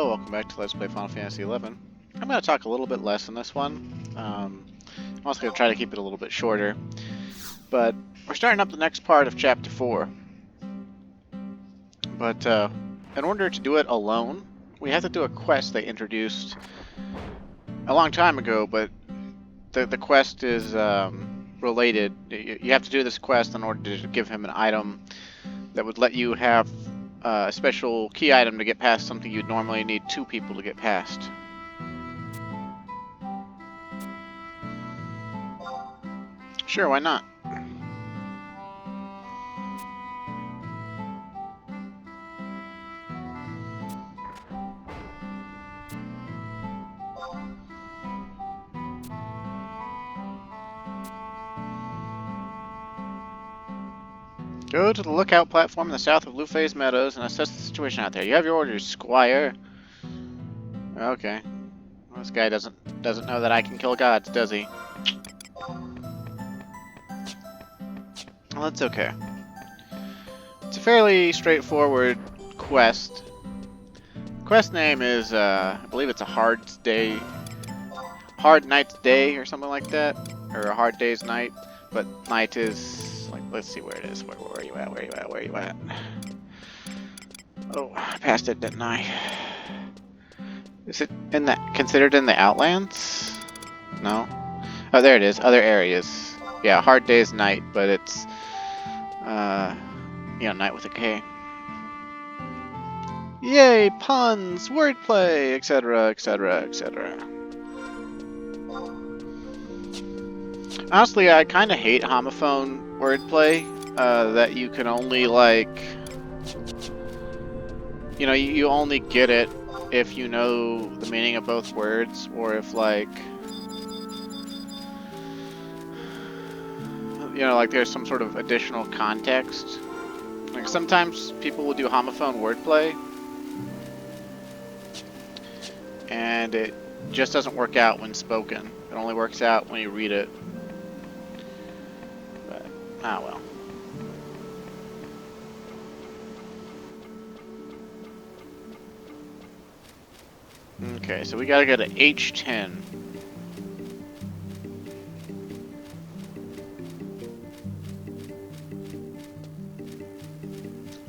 Hello, welcome back to Let's Play Final Fantasy XI. I'm going to talk a little bit less in this one. I'm also going to try to keep it a little bit shorter. But we're starting up the next part of Chapter 4. But in order to do it alone, we have to do a quest they introduced a long time ago, but the quest is related. You have to do this quest in order to give him an item that would let you have a special key item to get past something you'd normally need two people to get past. Sure, why not? Go to the lookout platform in the south of Lufay's Meadows and assess the situation out there. You have your orders, Squire. Okay. Well, this guy doesn't know that I can kill gods, does he? Well, that's okay. It's a fairly straightforward quest. Quest name is, I believe it's a Hard Night's Day or something like that, or a Hard Day's Night. But night is like, let's see where it is. Where are you at? Where are you at? Where are you at? Oh, I passed it, didn't I? Is it in that considered in the Outlands? No. Oh, there it is. Other areas. Yeah, Hard Day's Night, but it's you know, night with a K. Yay, puns, wordplay, etc., etc., etc. Honestly, I kind of hate homophone wordplay, that you can only, like, you know, you only get it if you know the meaning of both words, or if, like, you know, like there's some sort of additional context. Like, sometimes people will do homophone wordplay, and it just doesn't work out when spoken. It only works out when you read it. But, ah well. Okay, so we gotta go to H10.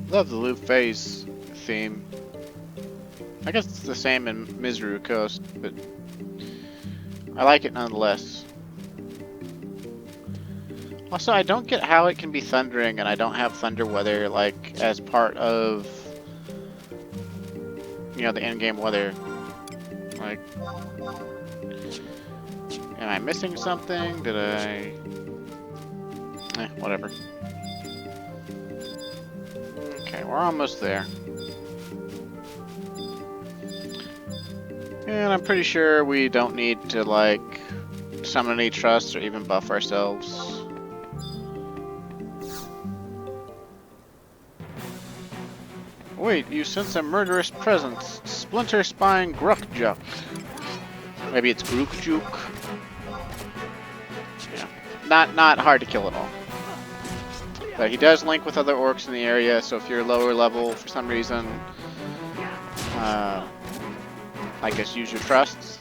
Love the Loop Phase theme. I guess it's the same in Mizuru Coast, but I like it nonetheless. Also, I don't get how it can be thundering and I don't have thunder weather, like, as part of, you know, the in-game weather. Like, am I missing something? Did I... whatever. Okay, we're almost there. And I'm pretty sure we don't need to, like, summon any trusts or even buff ourselves. Wait, you sense a murderous presence. Splinter spine Grukjuk. Maybe it's Grukjuk. Yeah. Not hard to kill at all. But he does link with other orcs in the area, so if you're lower level for some reason, I guess use your trusts.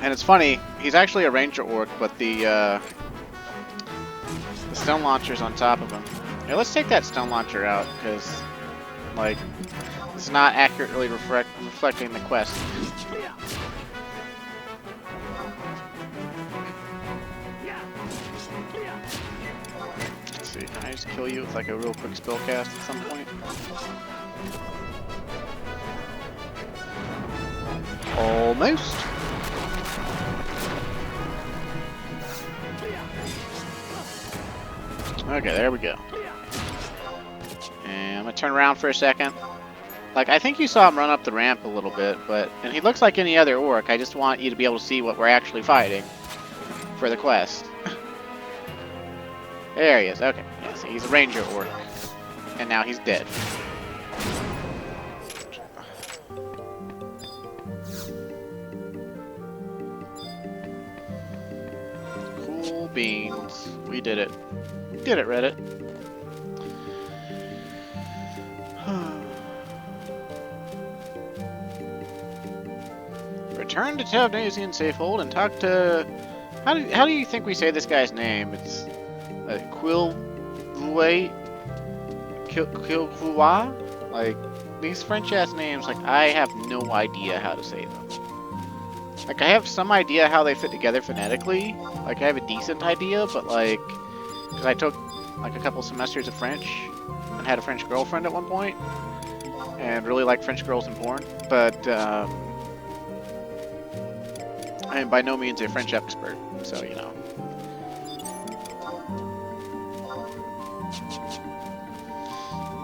And it's funny, he's actually a ranger orc, but the stone launcher's on top of him. Yeah, let's take that stone launcher out, because, like, it's not accurately reflecting the quest. Let's see, can I just kill you with, like, a real quick spell cast at some point? Almost. Okay, there we go. And I'm gonna turn around for a second. Like, I think you saw him run up the ramp a little bit, and he looks like any other orc. I just want you to be able to see what we're actually fighting for the quest. There he is. Okay, yeah, see, he's a ranger orc, and now he's dead. Cool beans. We did it. We did it, Reddit. Return to Tavnazian safehold and talk to... How do you think we say this guy's name? It's... Quilvua? Like, these French-ass names, like, I have no idea how to say them. Like, I have some idea how they fit together phonetically. Like, I have a decent idea, but, like... Because I took, like, a couple semesters of French and had a French girlfriend at one point. And really like French girls in porn. But, I am by no means a French expert, so, you know.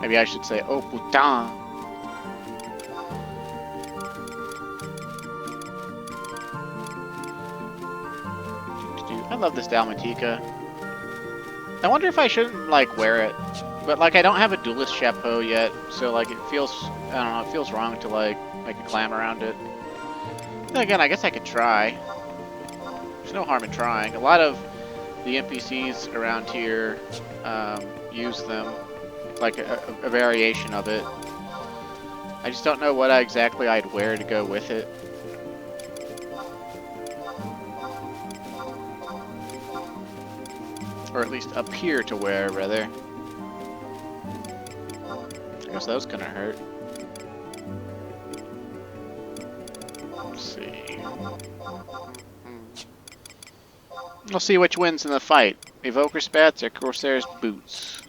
Maybe I should say, oh putain. I love this Dalmatica. I wonder if I shouldn't, like, wear it. But, like, I don't have a duelist chapeau yet, so, like, it feels, I don't know, it feels wrong to, like, make a clam around it. Then again, I guess I could try. There's no harm in trying. A lot of the NPCs around here use them, like a variation of it. I just don't know what exactly I'd wear to go with it. Or at least appear to wear, rather. I guess that was gonna hurt. Let's see. We'll see which wins in the fight. Evoker spats or Corsair's boots.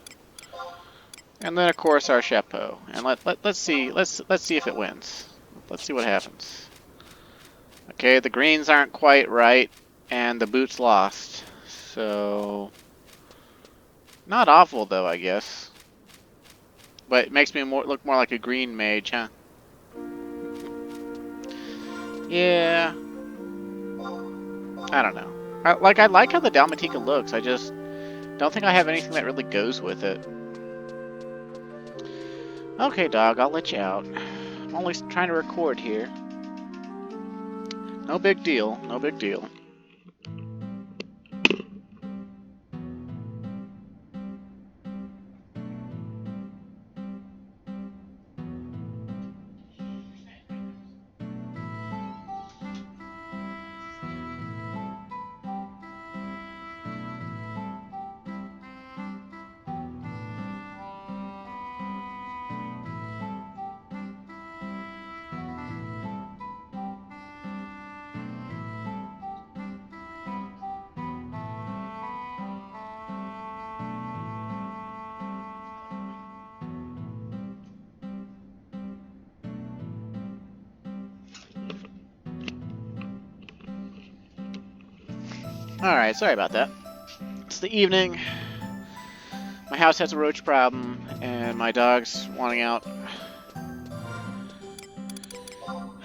And then of course our chapeau. And let's see if it wins. Let's see what happens. Okay, the greens aren't quite right, and the boots lost. So not awful though, I guess. But it makes me look more like a green mage, huh? Yeah. I don't know. I like how the Dalmatica looks. I just don't think I have anything that really goes with it. Okay, dog, I'll let you out. I'm only trying to record here. No big deal. No big deal. Alright, sorry about that. It's the evening. My house has a roach problem, and my dog's wanting out.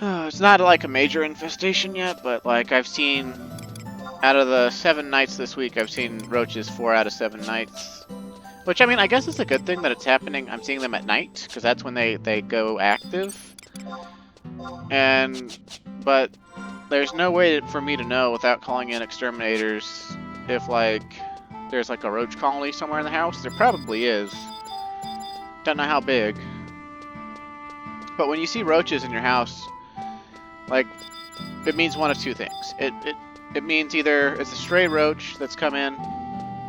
It's not like a major infestation yet, but like I've seen, out of the 7 nights this week, I've seen roaches 4 out of 7 nights. Which, I mean, I guess it's a good thing that it's happening. I'm seeing them at night, because that's when they go active. But there's no way for me to know without calling in exterminators if, like, there's, like, a roach colony somewhere in the house. There probably is. Don't know how big. But when you see roaches in your house, like, it means one of 2 things. It means either it's a stray roach that's come in.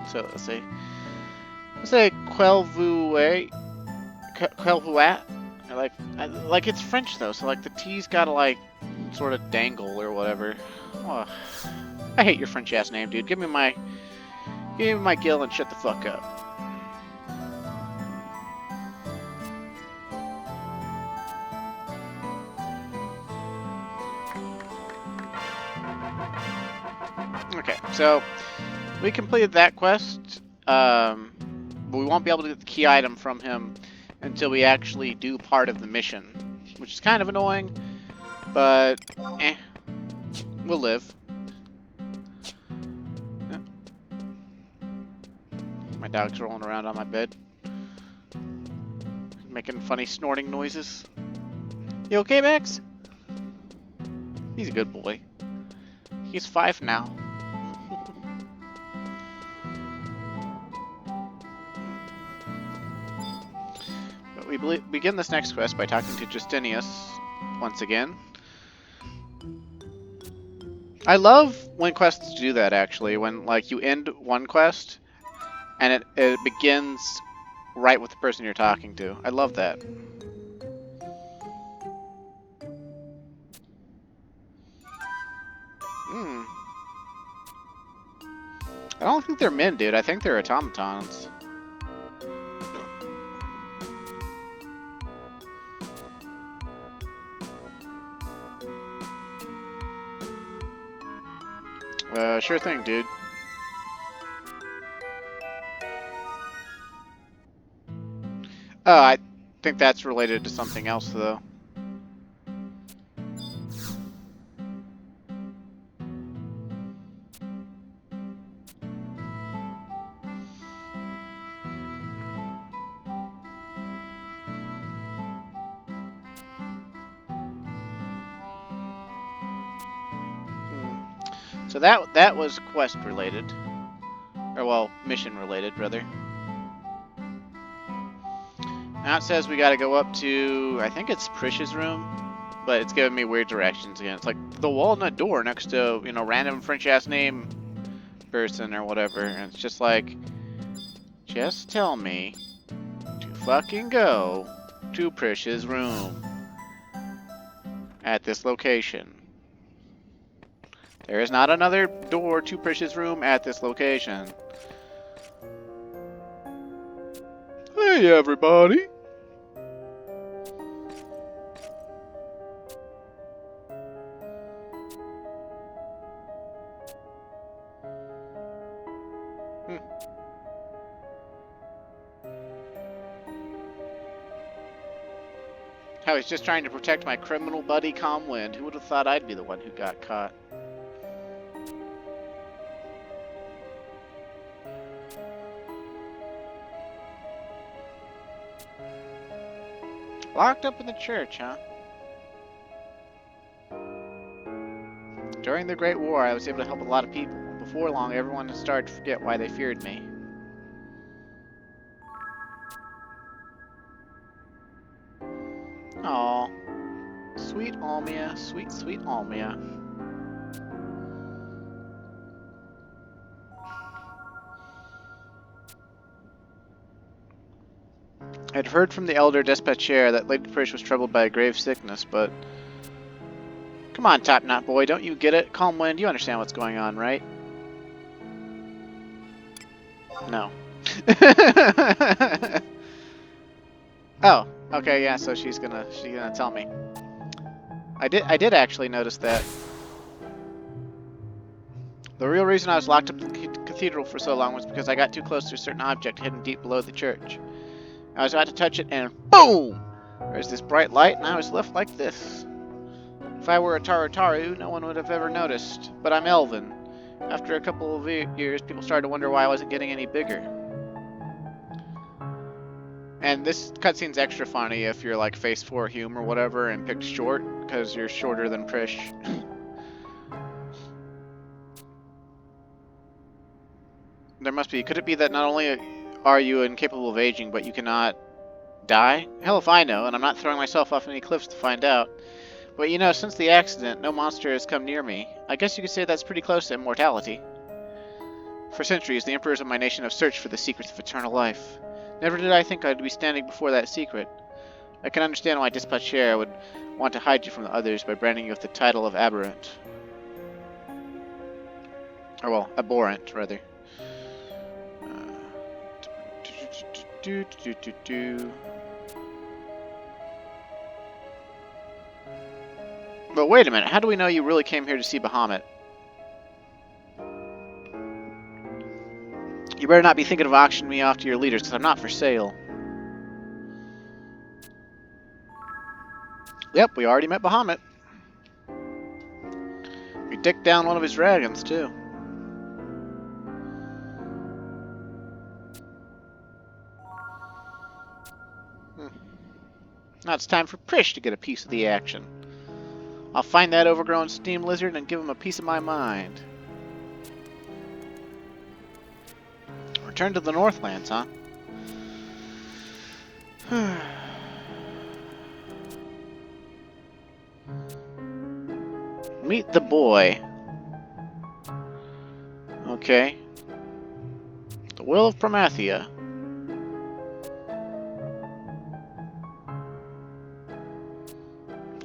So, let's say Quelvuat. Like, it's French, though, so, like, the T's gotta, like, sort of dangle or whatever. Oh, I hate your French-ass name, dude. Give me my gill and shut the fuck up. Okay, so we completed that quest. But we won't be able to get the key item from him until we actually do part of the mission, which is kind of annoying, but we'll live. Yeah. My dog's rolling around on my bed, making funny snorting noises. You okay, Max? He's a good boy. He's 5 now. We begin this next quest by talking to Justinius once again. I love when quests do that, actually. When, like, you end one quest, and it begins right with the person you're talking to. I love that. Hmm. I don't think they're men, dude. I think they're automatons. Sure thing, dude. Oh, I think that's related to something else, though. So that was quest related, or well, mission related, rather. Now it says we got to go up to, I think it's Prish's room, but it's giving me weird directions again. It's like the walnut door next to, you know, random French ass name person or whatever, and it's just like, just tell me to fucking go to Prish's room at this location. There is not another door to Prish's room at this location. Hey, everybody! I was just trying to protect my criminal buddy, Comwind. Who would have thought I'd be the one who got caught? Locked up in the church, huh? During the Great War, I was able to help a lot of people. Before long, everyone had started to forget why they feared me. Aw. Sweet Almia, sweet, sweet Almia. I'd heard from the elder dispatcher that Lady Prish was troubled by a grave sickness, but... Come on, Top Knot boy, don't you get it? Calm Wind, you understand what's going on, right? No. Oh, okay, yeah, so she's gonna tell me. I did actually notice that. The real reason I was locked up in the cathedral for so long was because I got too close to a certain object hidden deep below the church. I was about to touch it and boom! There's this bright light and I was left like this. If I were a Tarutaru, no one would have ever noticed, but I'm Elven. After a couple of years, people started to wonder why I wasn't getting any bigger. And this cutscene's extra funny if you're like Phase 4 Hume or whatever and picked short, because you're shorter than Prish. There must be. Could it be that not only are you incapable of aging, but you cannot die? Hell if I know, and I'm not throwing myself off any cliffs to find out. But you know, since the accident, no monster has come near me. I guess you could say that's pretty close to immortality. For centuries, the emperors of my nation have searched for the secrets of eternal life. Never did I think I'd be standing before that secret. I can understand why Dispatcher would want to hide you from the others by branding you with the title of aberrant. Or well, abhorrent, rather. But wait a minute, how do we know you really came here to see Bahamut? You better not be thinking of auctioning me off to your leaders, because I'm not for sale. Yep, we already met Bahamut. We dicked down one of his dragons, too. Now it's time for Prish to get a piece of the action. I'll find that overgrown steam lizard and give him a piece of my mind. Return to the Northlands, huh? Meet the boy. Okay. The Will of Promathia.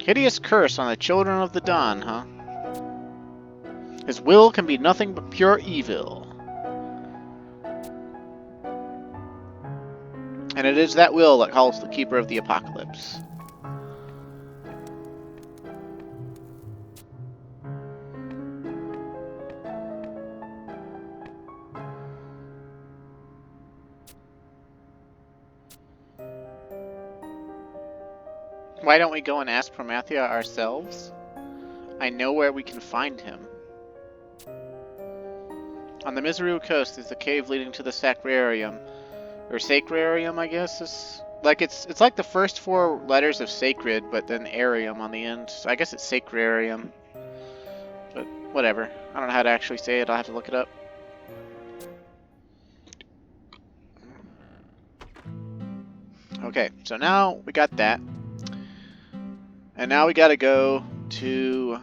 Hideous curse on the children of the dawn, huh? His will can be nothing but pure evil. And it is that will that calls the Keeper of the Apocalypse. Why don't we go and ask Promathia ourselves? I know where we can find him. On the Miseru coast is the cave leading to the Sacrarium. Or Sacrarium, I guess. It's like the first 4 letters of sacred, but then arium on the end. So I guess it's Sacrarium. But whatever. I don't know how to actually say it. I'll have to look it up. Okay, so now we got that. And now we gotta go to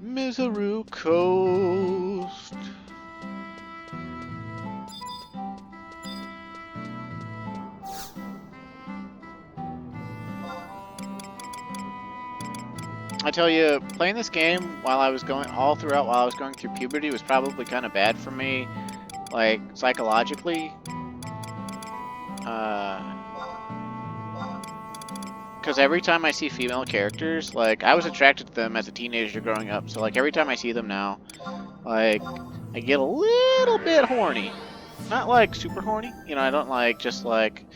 Miseru Coast. I tell you, playing this game while I was going through puberty was probably kind of bad for me, like psychologically. Because every time I see female characters, like, I was attracted to them as a teenager growing up, so, like, every time I see them now, like, I get a little bit horny. Not, like, super horny, you know, I don't, like, just, like,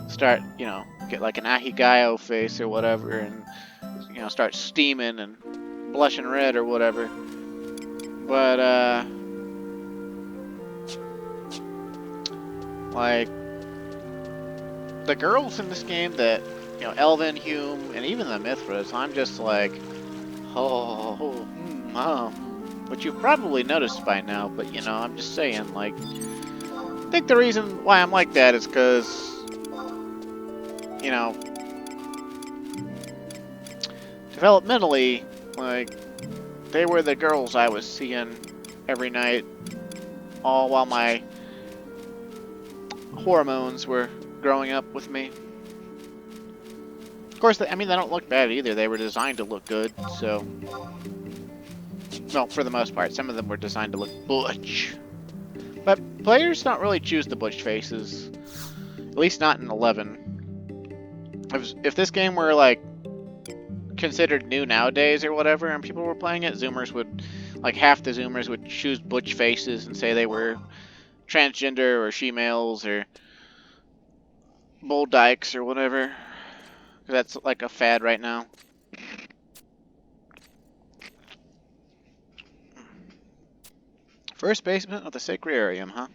start, you know, get, like, an ahigayo face or whatever, and, you know, start steaming and blushing red or whatever. But, like, the girls in this game that, you know, Elven, Hume, and even the Mithras, I'm just like, which you've probably noticed by now, but, you know, I'm just saying, like, I think the reason why I'm like that is because, you know, developmentally, like, they were the girls I was seeing every night, all while my hormones were growing up with me. Of course, I mean, they don't look bad either. They were designed to look good, so... Well, for the most part. Some of them were designed to look butch. But players don't really choose the butch faces. At least not in 11. If this game were, like, considered new nowadays or whatever, and people were playing it, Zoomers would... Like, half the Zoomers would choose butch faces and say they were transgender or she-males or bull dykes or whatever. That's like a fad right now. First basement of the Sacrarium, huh?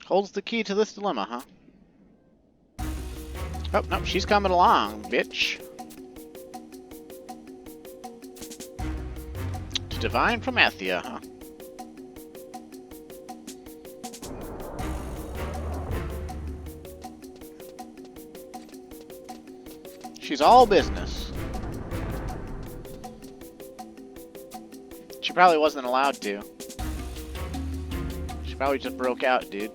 Holds the key to this dilemma, huh? Oh, no, she's coming along, bitch. To divine Promathia, huh? She's all business. She probably wasn't allowed to. She probably just broke out, dude.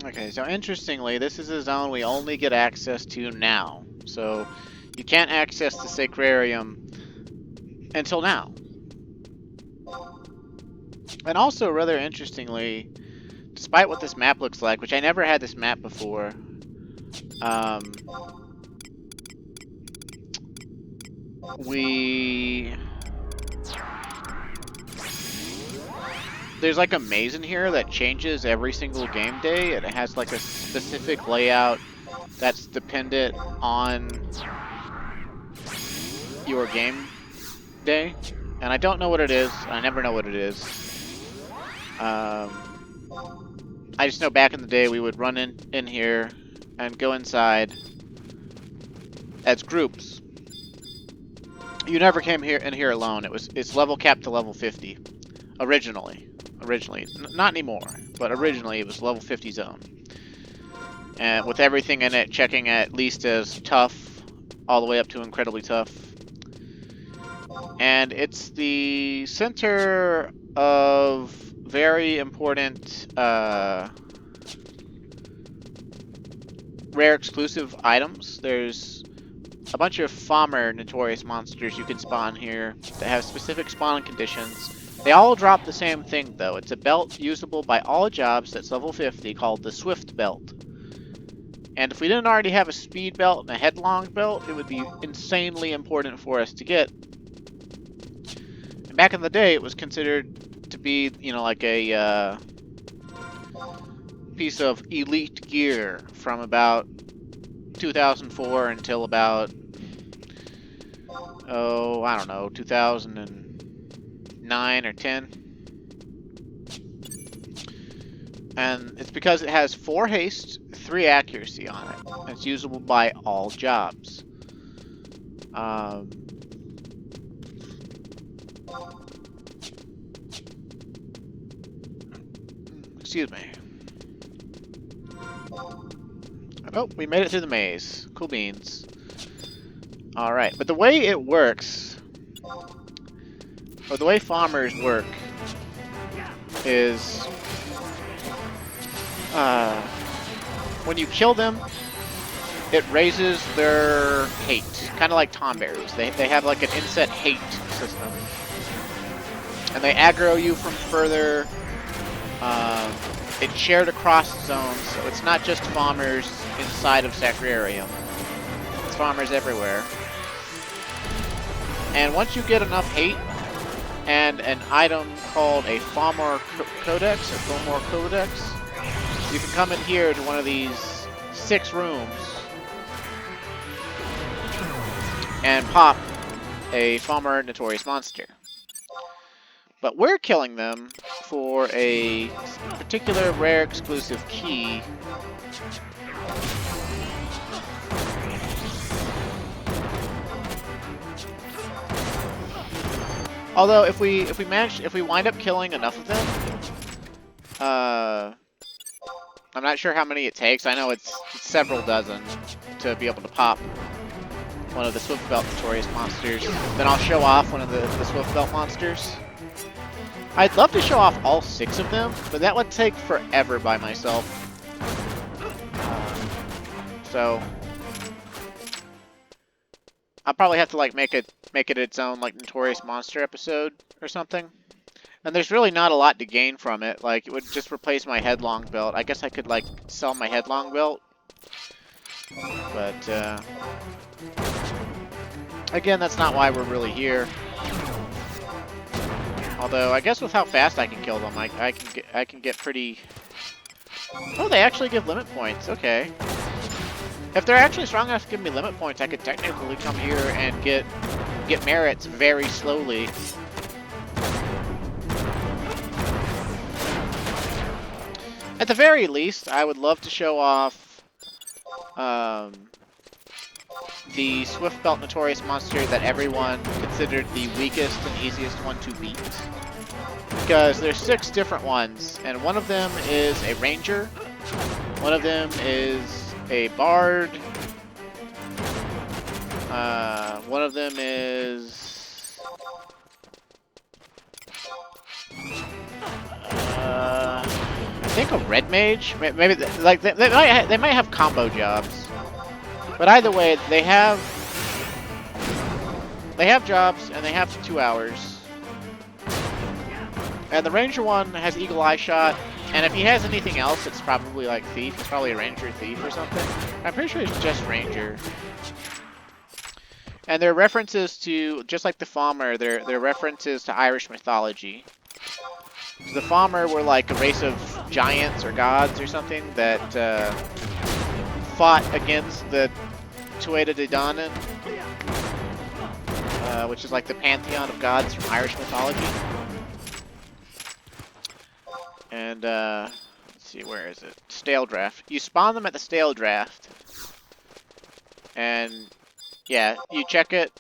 Okay, so interestingly, this is a zone we only get access to now. So, you can't access the Sacrarium until now. And also, rather interestingly, despite what this map looks like, which I never had this map before, there's like a maze in here that changes every single game day, and it has like a specific layout that's dependent on your game day, and I don't know what it is. I never know what it is. I just know back in the day we would run in here and go inside as groups. You never came in here alone. It's level capped to level 50 originally. Not anymore, but originally it was level 50 zone. And with everything in it checking at least as tough, all the way up to incredibly tough. And it's the center of very important rare exclusive items. There's a bunch of Farmer notorious monsters you can spawn here that have specific spawning conditions. They all drop the same thing though. It's a belt usable by all jobs that's level 50 called the Swift Belt. And if we didn't already have a speed belt and a headlong belt, it would be insanely important for us to get. And back in the day, it was considered to be, you know, like a piece of elite gear from about 2004 until about, oh, I don't know, 2009 or 10. And it's because it has 4 haste, 3 accuracy on it. And it's usable by all jobs. Excuse me. Oh, we made it through the maze. Cool beans. Alright, but the way it works, or the way farmers work, is when you kill them, it raises their hate. Kind of like tomberries. They have like an inset hate system. And they aggro you from further. It's shared across zones, so it's not just farmers inside of Sacrarium. It's farmers everywhere. And once you get enough hate and an item called a Farmer Codex or Farmer Codex, you can come in here to one of these 6 rooms and pop a Farmer Notorious Monster. But we're killing them for a particular rare exclusive key. Although if we wind up killing enough of them, I'm not sure how many it takes. I know it's several dozen to be able to pop one of the Swift Belt Notorious monsters. Then I'll show off one of the Swift Belt monsters. I'd love to show off all 6 of them, but that would take forever by myself. So I'll probably have to like make it its own like Notorious Monster episode or something. And there's really not a lot to gain from it. Like it would just replace my headlong belt. I guess I could like sell my headlong belt. But again, that's not why we're really here. Although I guess with how fast I can kill them, I can get pretty. Oh, they actually give limit points. Okay. If they're actually strong enough to give me limit points, I could technically come here and get merits very slowly. At the very least, I would love to show off the Swift Belt Notorious monster that everyone considered the weakest and easiest one to beat. Because there's 6 different ones, and one of them is a ranger, one of them is a bard, one of them is I think a red mage. Maybe like they might have combo jobs. But either way, they have jobs, and they have 2 hours. And the ranger one has eagle eye shot, and if he has anything else, it's probably like thief. It's probably a ranger thief or something. I'm pretty sure it's just ranger. And there are references to, just like the Farmer, there are references to Irish mythology. So the Farmer were like a race of giants or gods or something that fought against the Tuatha De Danann. which is like the pantheon of gods from Irish mythology. And, let's see, where is it? Stale Draft. You spawn them at the Stale Draft. And, yeah, you check it,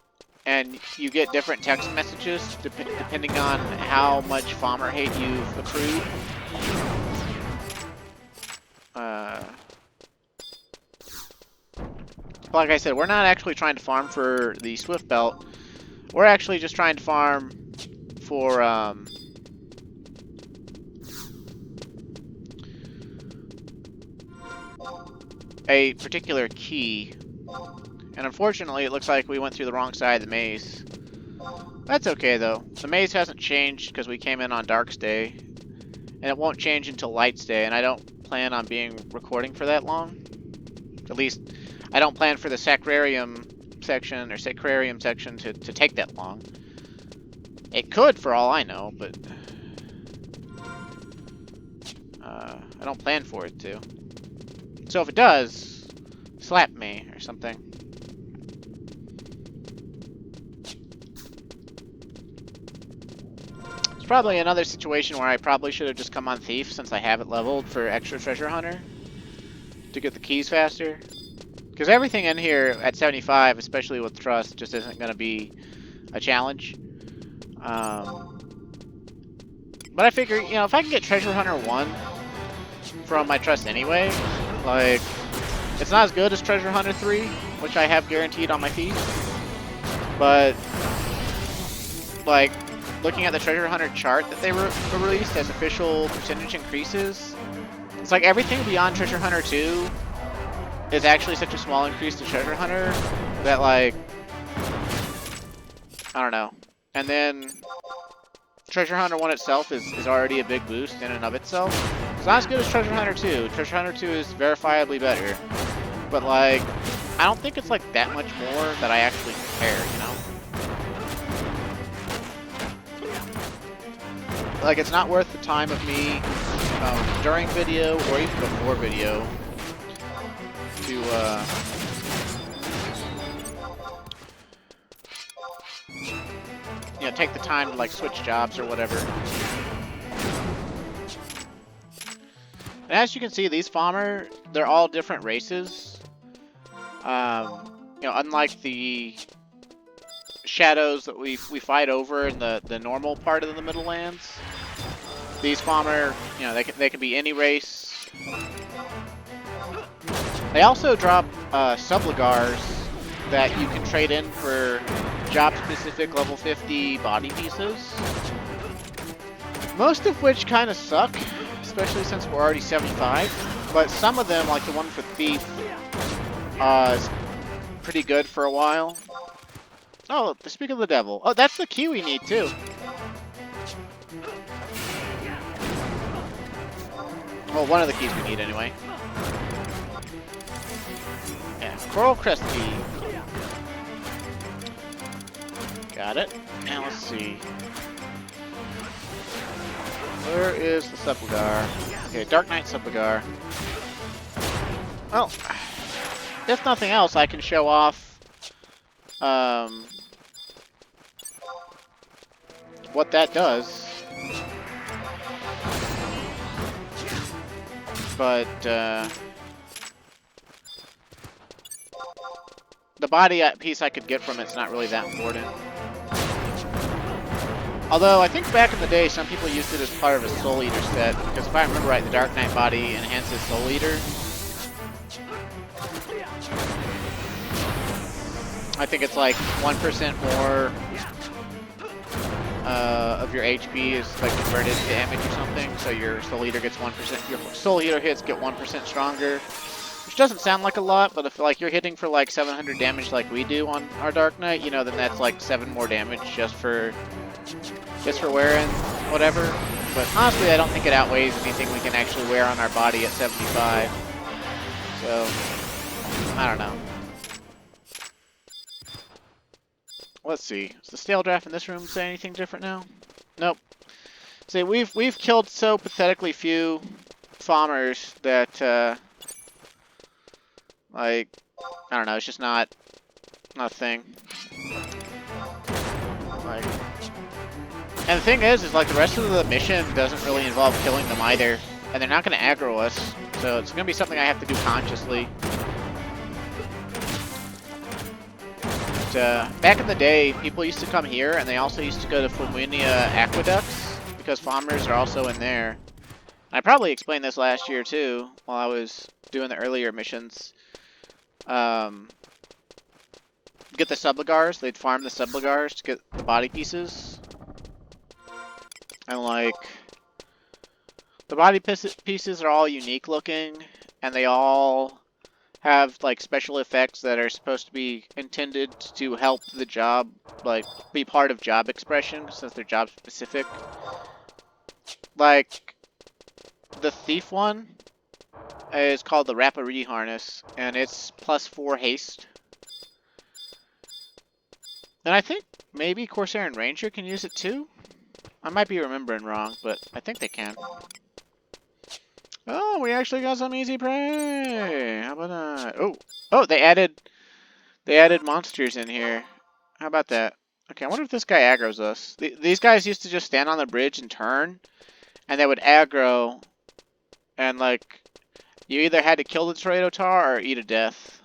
and you get different text messages depending on how much Farmer hate you've accrued. Like I said, we're not actually trying to farm for the Swift Belt. We're actually just trying to farm for, a particular key. And unfortunately, it looks like we went through the wrong side of the maze. That's okay, though. The maze hasn't changed because we came in on Dark's Day. And it won't change until Light's Day, and I don't plan on being recording for that long. At least, I don't plan for the Sacrarium section to take that long. It could, for all I know, but I don't plan for it to. So if it does, slap me or something. It's probably another situation where I probably should have just come on Thief since I have it leveled for extra Treasure Hunter to get the keys faster. Because everything in here at 75, especially with Trust, just isn't going to be a challenge. But I figure, you know, if I can get Treasure Hunter 1 from my Trust anyway, like, it's not as good as Treasure Hunter 3, which I have guaranteed on my Thief. But, like, looking at the Treasure Hunter chart that they released as official percentage increases, it's like everything beyond Treasure Hunter 2 is actually such a small increase to Treasure Hunter that, like, I don't know. And then Treasure Hunter 1 itself is already a big boost in and of itself. It's not as good as Treasure Hunter 2. Treasure Hunter 2 is verifiably better. But, like, I don't think it's, like, that much more that I actually care, you know? Like, it's not worth the time of me during video or even before video to, you know, take the time to, like, switch jobs or whatever. And as you can see, these Farmer, they're all different races. You know, unlike the shadows that we fight over in the normal part of the Middlelands, these Farmer, you know, they can be any race. They also drop Subligars that you can trade in for job-specific level 50 body pieces. Most of which kind of suck, especially since we're already 75. But some of them, like the one for Thief, is pretty good for a while. Oh, speak of the devil. Oh, that's the key we need, too. Well, one of the keys we need, anyway. Yeah, Coral Crest key. Got it. And let's see. Where is the Subligar? Okay, Dark Knight Subligar. Well, if nothing else, I can show off what that does. But the body piece I could get from it's not really that important. Although, I think back in the day, some people used it as part of a Soul Eater set, because if I remember right, the Dark Knight body enhances Soul Eater. I think it's like 1% more of your HP is like converted to damage or something, so your Soul Eater gets 1%, your Soul Eater hits get 1% stronger. Which doesn't sound like a lot, but if like you're hitting for like 700 damage like we do on our Dark Knight, you know, then that's like 7 more damage just for wearing whatever. But honestly, I don't think it outweighs anything we can actually wear on our body at 75. So, I don't know. Let's see. Does the stale draft in this room say anything different now? Nope. See, we've killed so pathetically few Farmers that like, I don't know, it's just not a thing. Like, and the thing is like the rest of the mission doesn't really involve killing them either, and they're not going to aggro us, so it's going to be something I have to do consciously. But, back in the day, people used to come here, and they also used to go to Fluminia aqueducts, because farmers are also in there. I probably explained this last year too, while I was doing the earlier missions. Get the subligars, they'd farm the subligars to get the body pieces. And like, the body pieces are all unique looking, and they all have like special effects that are supposed to be intended to help the job, like be part of job expression since they're job specific. Like the thief one is called the Reliquary harness, and it's +4 haste. And I think maybe Corsair and Ranger can use it too. I might be remembering wrong, but I think they can. Oh, we actually got some easy prey. How about that? Oh, they added monsters in here. How about that? Okay, I wonder if this guy aggro's us. These guys used to just stand on the bridge and turn, and they would aggro, and like you either had to kill the Tornado Tar or eat a death,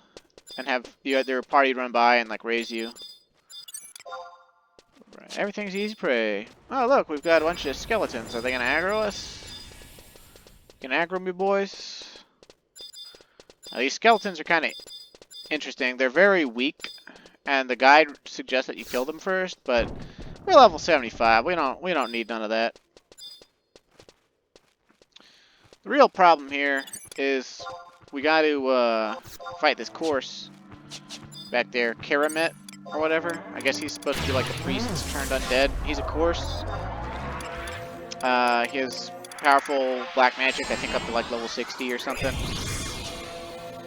and have their party run by and like raise you. Right, everything's easy prey. Oh look, we've got a bunch of skeletons. Are they gonna aggro us? Can aggro me, boys? Now, these skeletons are kind of interesting. They're very weak, and the guide suggests that you kill them first. But we're level 75. We don't need none of that. The real problem here is we got to fight this course back there, Karamet or whatever. I guess he's supposed to be like a priest that's turned undead. He's a course. He has powerful black magic, I think up to like level 60 or something.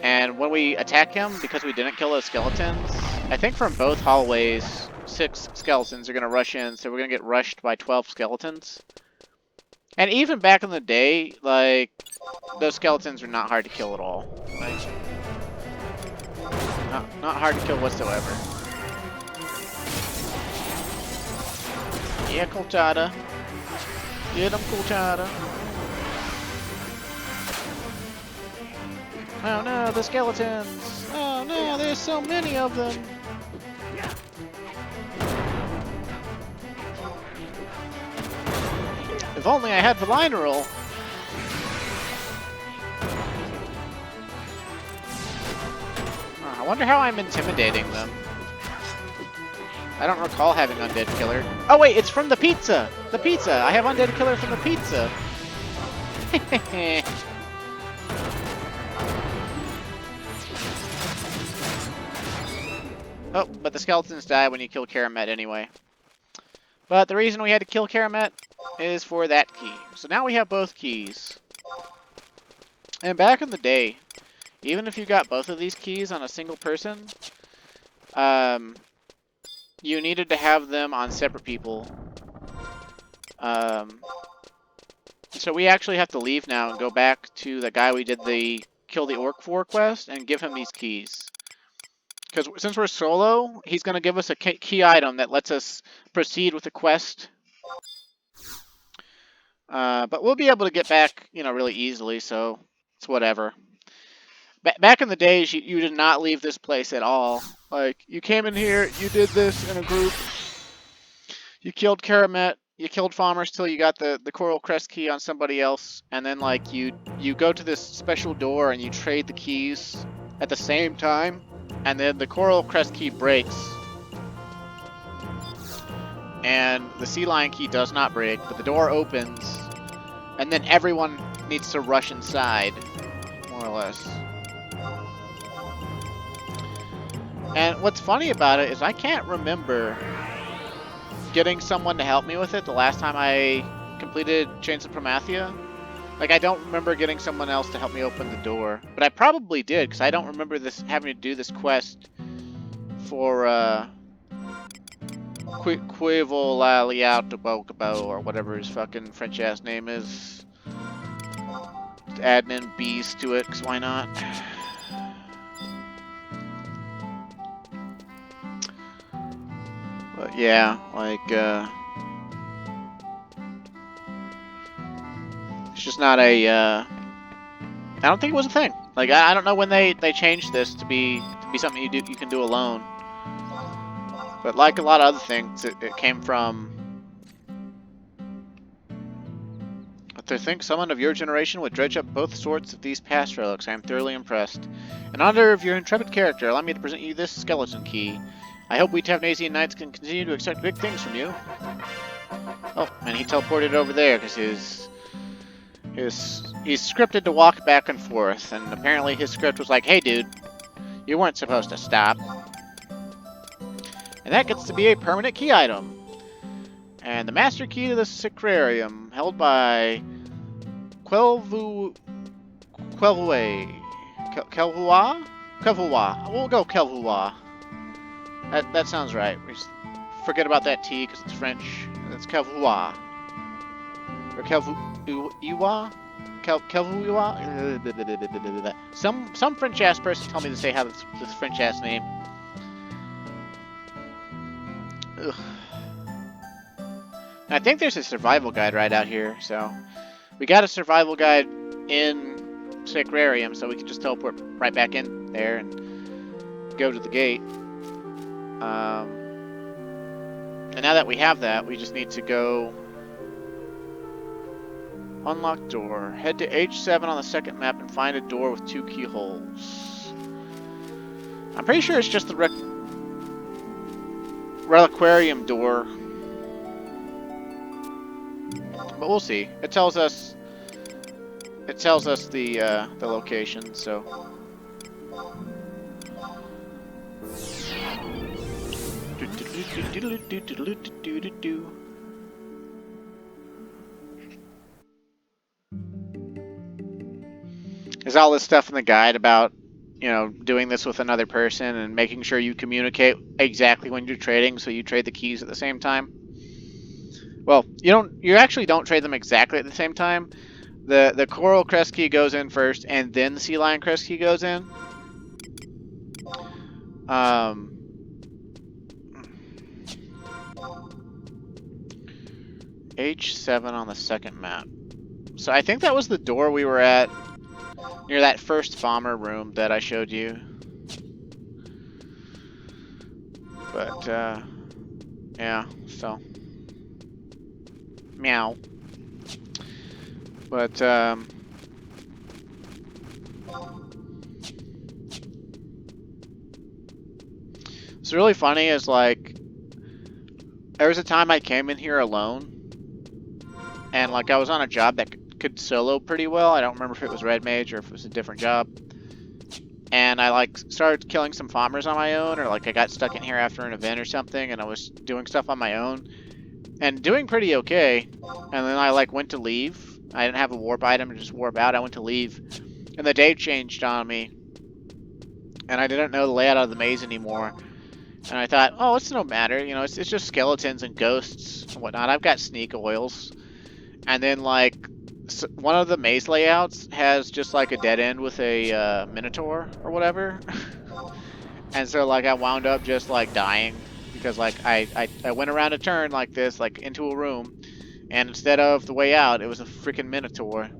And when we attack him, because we didn't kill those skeletons, I think from both hallways, 6 skeletons are going to rush in, so we're going to get rushed by 12 skeletons. And even back in the day, like, those skeletons are not hard to kill at all. Like, not hard to kill whatsoever. Yeah, Colchada. Get him, Colchada. Oh no, the skeletons! Oh no, there's so many of them! If only I had Valineral! I wonder how I'm intimidating them. I don't recall having Undead Killer. Oh wait, it's from the pizza! The pizza! I have Undead Killer from the pizza! Oh, but the skeletons die when you kill Karamet anyway. But the reason we had to kill Karamet is for that key. So now we have both keys. And back in the day, even if you got both of these keys on a single person, you needed to have them on separate people. So we actually have to leave now and go back to the guy we did the Kill the Orc for quest and give him these keys. Because since we're solo, he's going to give us a key item that lets us proceed with the quest. But we'll be able to get back, really easily, so it's whatever. Back in the days, you did not leave this place at all. Like, you came in here, you did this in a group, you killed Karamet, you killed farmers till you got the Coral Crest key on somebody else, and then, like, you go to this special door and you trade the keys at the same time, and then the Coral Crest key breaks. And the Sea Lion key does not break, but the door opens, and then everyone needs to rush inside, more or less. And what's funny about it is I can't remember getting someone to help me with it the last time I completed Chains of Promathia. Like, I don't remember getting someone else to help me open the door. But I probably did, because I don't remember having to do this quest for, Quivo La Liautobocabo, or whatever his fucking French-ass name is. Just adding in B's to it, because why not? But Yeah, like, it's just not a, I don't think it was a thing. Like, I don't know when they changed this to be something you can do alone. But like a lot of other things, it came from... To think someone of your generation would dredge up both sorts of these past relics, I am thoroughly impressed. In honor of your intrepid character, allow me to present you this skeleton key. I hope we Tavnazian knights can continue to expect big things from you. Oh, and he teleported over there because he's scripted to walk back and forth, and apparently his script was like, hey dude, you weren't supposed to stop. And that gets to be a permanent key item. And the master key to the Sacrarium, held by Kelvua? Kelvua. We'll go Kelvua. That sounds right. We just forget about that T because it's French. It's Kelvua. Or Kelvua? Kelvua? Some French ass person told me to say how this French ass name. Ugh. I think there's a survival guide right out here, so we got a survival guide in Sacrarium, so we can just teleport right back in there and go to the gate. And now that we have that, we just need to go unlock door. Head to H7 on the second map and find a door with 2 keyholes. I'm pretty sure it's just the Reliquarium door. But we'll see. It tells us the location, so. There's all this stuff in the guide about, you know, doing this with another person and making sure you communicate exactly when you're trading, so you trade the keys at the same time. Well, you actually don't trade them exactly at the same time. The coral crest key goes in first, and then the sea lion crest key goes in. H7 on the second map. So I think that was the door we were at near that first Farmer room that I showed you. But, yeah, so. Meow. But, what's really funny is, like, there was a time I came in here alone, and, like, I was on a job that could solo pretty well. I don't remember if it was Red Mage or if it was a different job. And I, like, started killing some farmers on my own, or, like, I got stuck in here after an event or something, and I was doing stuff on my own. And doing pretty okay, and then I like went to leave. I didn't have a warp item to just warp out. I went to leave, and the day changed on me, and I didn't know the layout of the maze anymore. And I thought, oh, it's no matter, you know, it's just skeletons and ghosts and whatnot. I've got sneak oils, and then like one of the maze layouts has just like a dead end with a minotaur or whatever, and so like I wound up just like dying. Because like I went around a turn like this, like into a room, and instead of the way out, it was a freaking minotaur.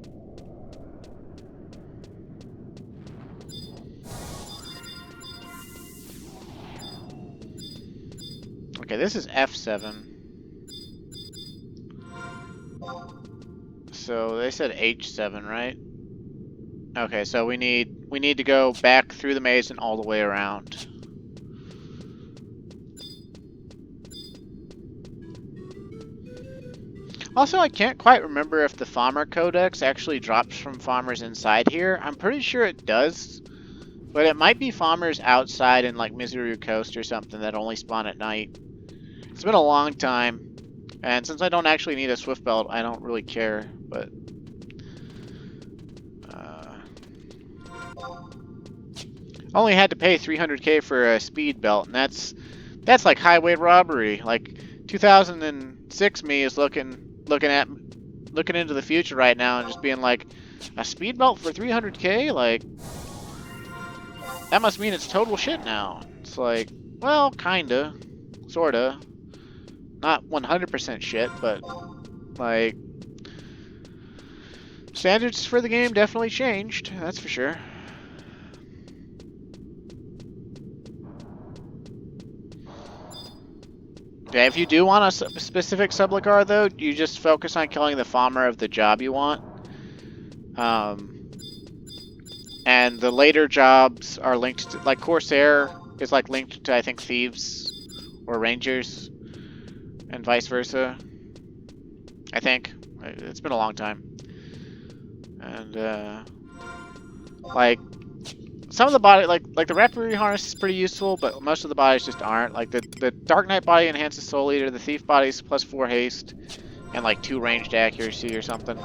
Okay, this is F7. So they said H7, right? Okay, so we need to go back through the maze and all the way around. Also, I can't quite remember if the Farmer Codex actually drops from farmers inside here. I'm pretty sure it does, but it might be farmers outside in like Misery Coast or something that only spawn at night. It's been a long time, and since I don't actually need a Swift Belt, I don't really care, but... only had to pay 300k for a speed belt, and that's like highway robbery. Like, 2006 me is looking into the future right now and just being like, a speed belt for 300k? Like, that must mean it's total shit now. It's like, well, kinda, sorta. Not 100% shit, but like standards for the game definitely changed. That's for sure. Yeah, if you do want a specific Subligar, though, you just focus on killing the farmer of the job you want. And the later jobs are linked to, like, Corsair is, like, linked to, I think, Thieves or Rangers, and vice versa. I think. It's been a long time. And, like, some of the body, like the Reliquary harness is pretty useful, but most of the bodies just aren't. Like, the Dark Knight body enhances Soul Eater, the Thief body is plus 4 haste, and, like, 2 ranged accuracy or something.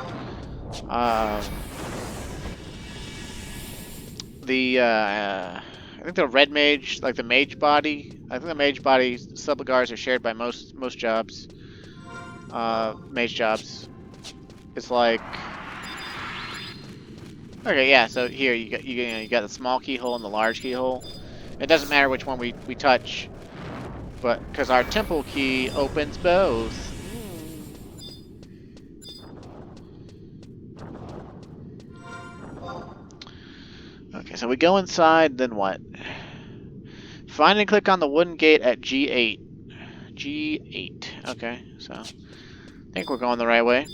I think the Red Mage, like the Mage body, I think the Mage body Subligars are shared by most jobs. Mage jobs. It's like... Okay, yeah, so here you got the small keyhole and the large keyhole. It doesn't matter which one we touch, but because our temple key opens both. Okay, so we go inside, then what? Find and click on the wooden gate at G8. G8. Okay, so I think we're going the right way.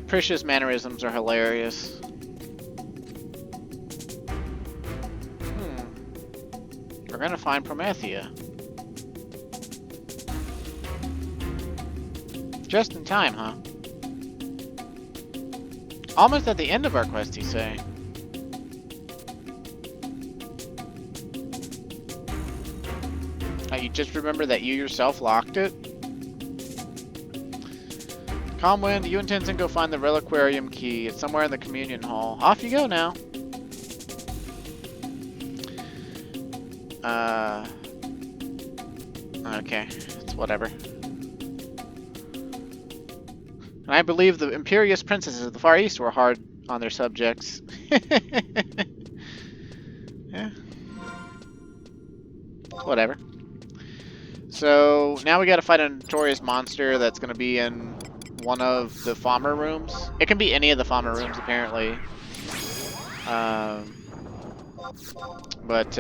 Prisha's mannerisms are hilarious. We're gonna find Promathia. Just in time, huh? Almost at the end of our quest, you say? You just remember that you yourself locked it? Commune, you and Tenzin go find the Reliquarium key. It's somewhere in the communion hall. Off you go now. Okay, it's whatever. And I believe the imperious princesses of the Far East were hard on their subjects. Yeah. Whatever. So, now we gotta fight a notorious monster that's gonna be in one of the farmer rooms. It can be any of the farmer rooms, apparently. Let's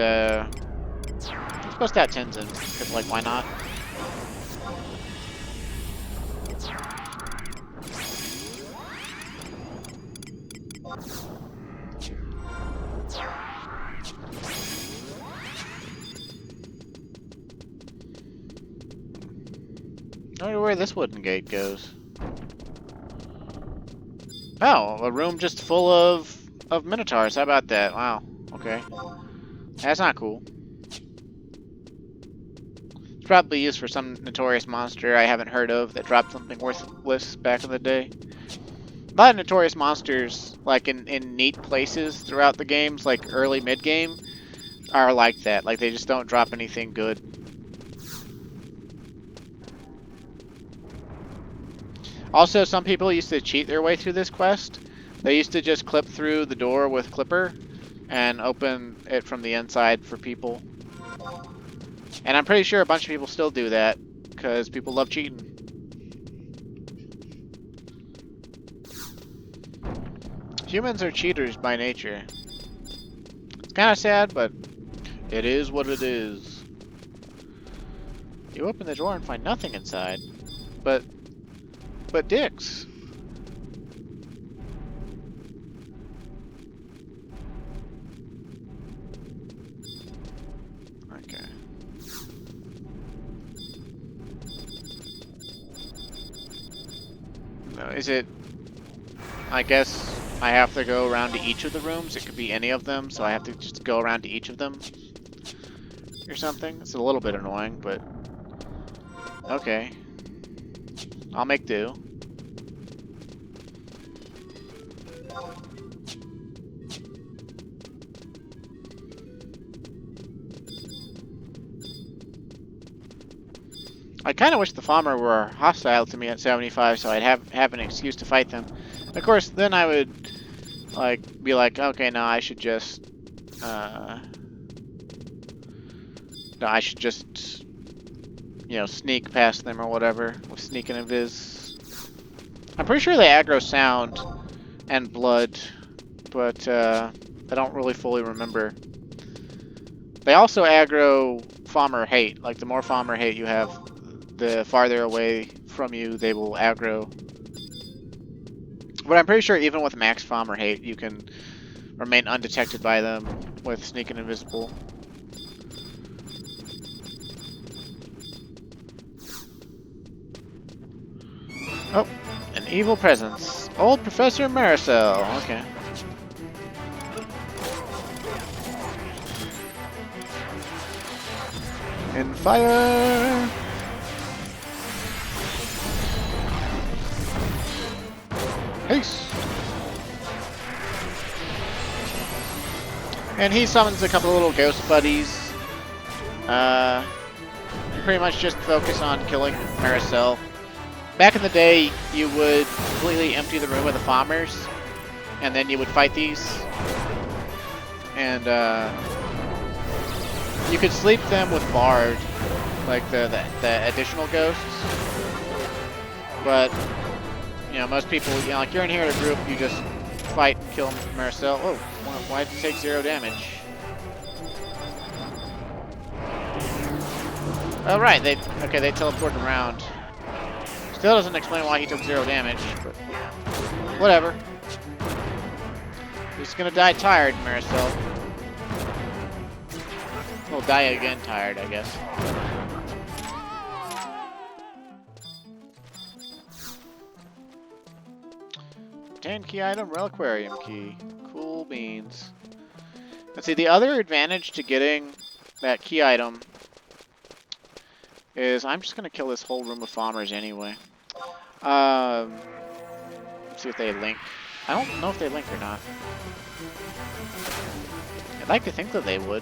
bust out Tenzin, because, like, why not? I wonder where this wooden gate goes. Oh, a room just full of minotaurs. How about that? Wow. Okay. That's not cool. It's probably used for some notorious monster I haven't heard of that dropped something worthless back in the day. A lot of notorious monsters, like in neat places throughout the games, like early mid-game, are like that. Like, they just don't drop anything good. Also, some people used to cheat their way through this quest. They used to just clip through the door with Clipper and open it from the inside for people. And I'm pretty sure a bunch of people still do that, because people love cheating. Humans are cheaters by nature. It's kind of sad, but it is what it is. You open the door and find nothing inside. But dicks. Okay. No, is it... I guess I have to go around to each of the rooms? It could be any of them, so I have to just go around to each of them? Or something? It's a little bit annoying, but... Okay. I'll make do. I kind of wish the Farmer were hostile to me at 75, so I'd have an excuse to fight them. Of course, then I would be like, okay, no, I should just sneak past them or whatever with sneak and invis. I'm pretty sure they aggro sound and blood, but I don't really fully remember. They also aggro Farmer hate. Like, the more Farmer hate you have, the farther away from you they will aggro. But I'm pretty sure even with max Farmer hate, you can remain undetected by them with sneak and invisible. Oh, an evil presence. Old Professor Maricel. Okay. In fire! Peace! And he summons a couple of little ghost buddies. Pretty much just focus on killing Maricel. Back in the day, you would completely empty the room of the farmers, and then you would fight these. And you could sleep them with Bard, like the additional ghosts. But most people, like you're in here in a group, you just fight and kill Maricel. Oh, why did it take 0 damage? Oh right, they teleported around. Still doesn't explain why he took 0 damage, but whatever. He's gonna die tired, Maricel. He'll die again tired, I guess. Obtain key item, Reliquarium key. Cool beans. Let's see, the other advantage to getting that key item is I'm just gonna kill this whole room of farmers anyway. Let's see if they link. I don't know if they link or not. I'd like to think that they would.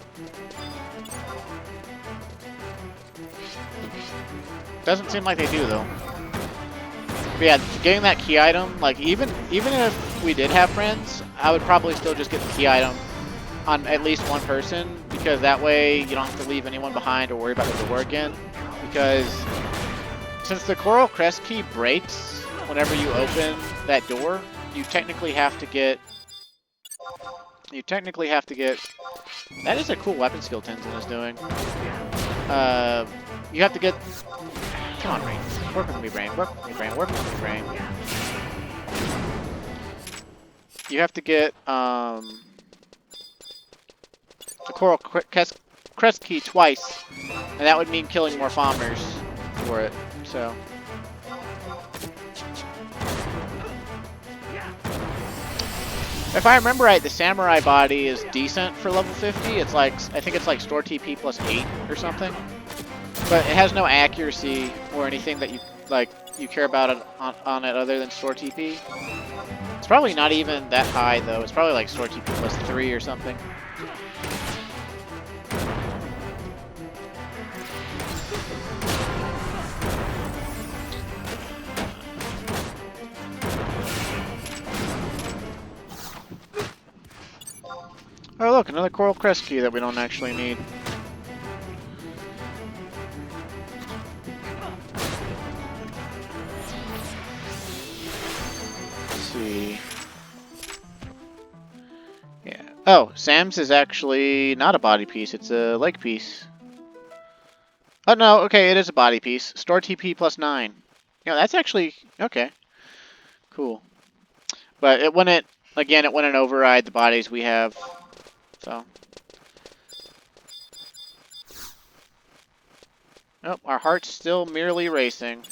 Doesn't seem like they do though. But yeah, getting that key item, like even if we did have friends, I would probably still just get the key item on at least one person, because that way you don't have to leave anyone behind or worry about the door again. Because since the Coral Crest key breaks whenever you open that door, you technically have to get. That is a cool weapon skill Tenzin is doing. You have to get. Come on, brain. Work with me, brain. Work with me, brain. Work with me, brain. You have to get the Coral Crest key twice, and that would mean killing more farmers for it. So. If I remember right, the samurai body is decent for level 50. It's like, I think it's like store TP plus 8 or something. But it has no accuracy or anything that you care about it on it other than store TP. It's probably not even that high though. It's probably like store TP plus 3 or something. Oh look, another Coral Crest key that we don't actually need. Let's see. Yeah. Oh, Sam's is actually not a body piece, it's a leg piece. Oh no, okay, it is a body piece. Store TP plus 9. That's actually okay. Cool. But it wouldn't override the bodies we have. So. Oh, our heart's still merely racing.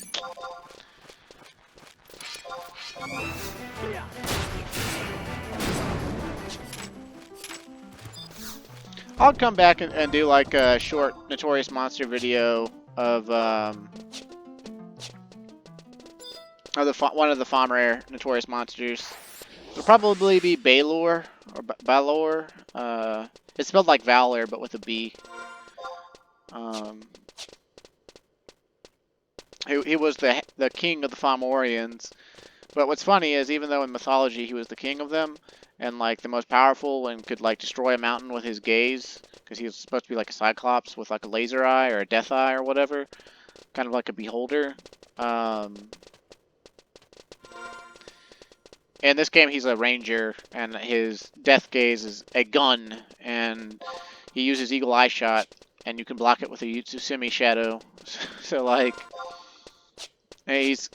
I'll come back and do like a short Notorious Monster video of one of the Farmer Notorious Monsters. It'll probably be Balor or Balor. It's spelled like Valor, but with a B. He was the king of the Fomorians. But what's funny is, even though in mythology he was the king of them, and like the most powerful, and could like destroy a mountain with his gaze, because he was supposed to be like a cyclops with like a laser eye or a death eye or whatever, kind of like a beholder. In this game, he's a ranger, and his death gaze is a gun, and he uses eagle eye shot, and you can block it with a Yutsusemi shadow. So like, he's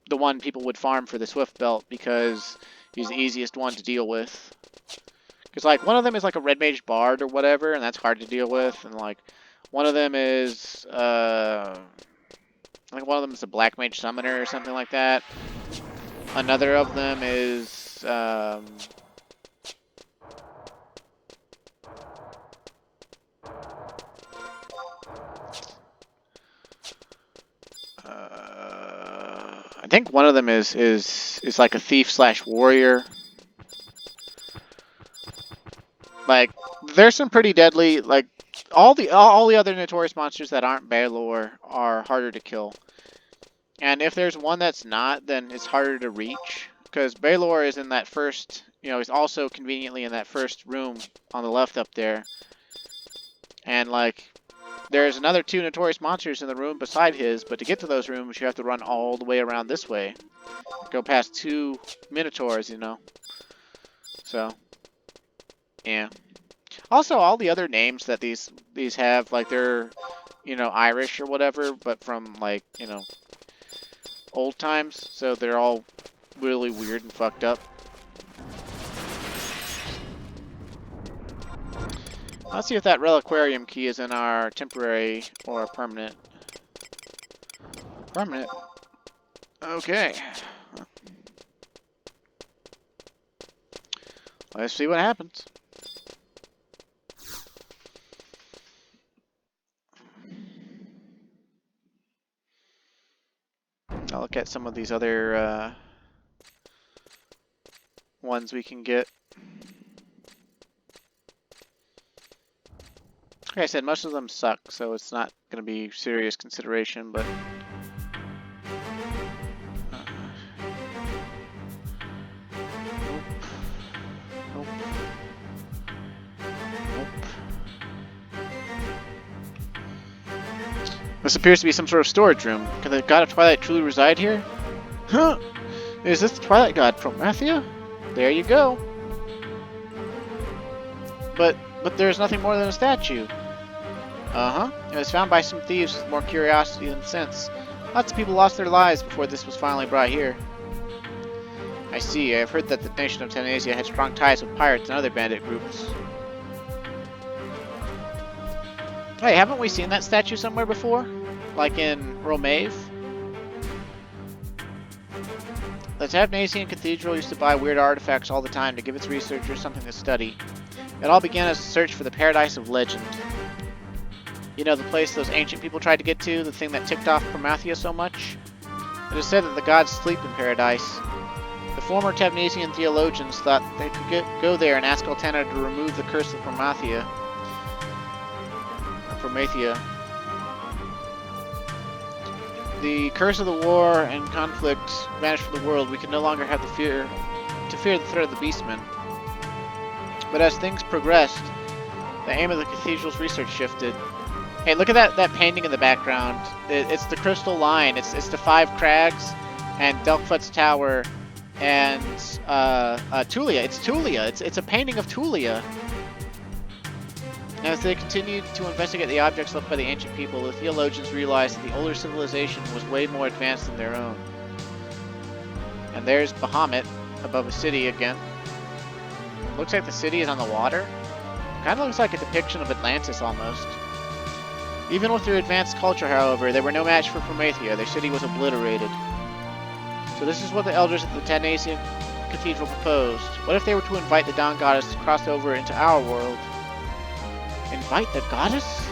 the one people would farm for the Swift Belt because he's the easiest one to deal with. Because like one of them is like a red mage bard or whatever, and that's hard to deal with, and like one of them is I think one of them is a black mage summoner or something like that. Another of them is I think one of them is like a thief slash warrior. Like there's some pretty deadly, like all the other notorious monsters that aren't Balor are harder to kill. And if there's one that's not, then it's harder to reach. Because Balor is in that first, he's also conveniently in that first room on the left up there. And, like, there's another 2 notorious monsters in the room beside his, but to get to those rooms, you have to run all the way around this way. Go past 2 minotaurs, So, yeah. Also, all the other names that these have, like, they're, Irish or whatever, but from, like, old times, so they're all really weird and fucked up. Let's see if that Reliquarium key is in our temporary or permanent. Permanent. Okay. Let's see what happens. I'll look at some of these other ones we can get. Like I said, most of them suck, so it's not going to be serious consideration, but... Nope. This appears to be some sort of storage room. Can the god of Twilight truly reside here? Huh? Is this the Twilight god Promathia? There you go. But there's nothing more than a statue. Uh-huh. It was found by some thieves with more curiosity than sense. Lots of people lost their lives before this was finally brought here. I see. I've heard that the nation of Tavnazian had strong ties with pirates and other bandit groups. Hey, haven't we seen that statue somewhere before? Like in Romave? The Tavnazian Cathedral used to buy weird artifacts all the time to give its researchers something to study. It all began as a search for the Paradise of Legend. You know, the place those ancient people tried to get to, the thing that ticked off Promathia so much? It is said that the gods sleep in paradise. The former Tavnazian theologians thought they could go there and ask Altana to remove the curse of Promathia. The curse of the war and conflict vanished from the world. We can no longer have the fear the threat of the beastmen. But as things progressed, the aim of the cathedral's research shifted. Hey, look at that painting in the background. It's the crystal line. It's the 5 crags and Delpht's tower and Tulia. It's Tulia. It's a painting of Tulia. As they continued to investigate the objects left by the ancient people, the theologians realized that the older civilization was way more advanced than their own. And there's Bahamut above a city again. Looks like the city is on the water. Kind of looks like a depiction of Atlantis almost. Even with their advanced culture, however, they were no match for Promathia. Their city was obliterated. So this is what the elders at the Tavnazian Cathedral proposed. What if they were to invite the Dawn Goddess to cross over into our world? Invite the goddess?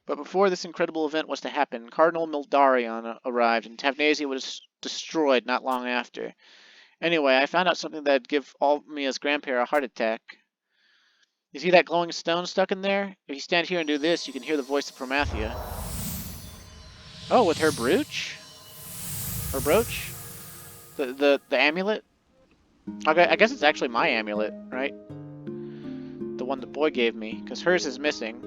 But before this incredible event was to happen, Cardinal Mildarion arrived, and Tavnazia was destroyed not long after. Anyway, I found out something that'd give Almia's grandparent a heart attack. You see that glowing stone stuck in there? If you stand here and do this, you can hear the voice of Promathia. Oh, with her brooch? Her brooch? The amulet? Okay, I guess it's actually my amulet, right? The one the boy gave me, because hers is missing.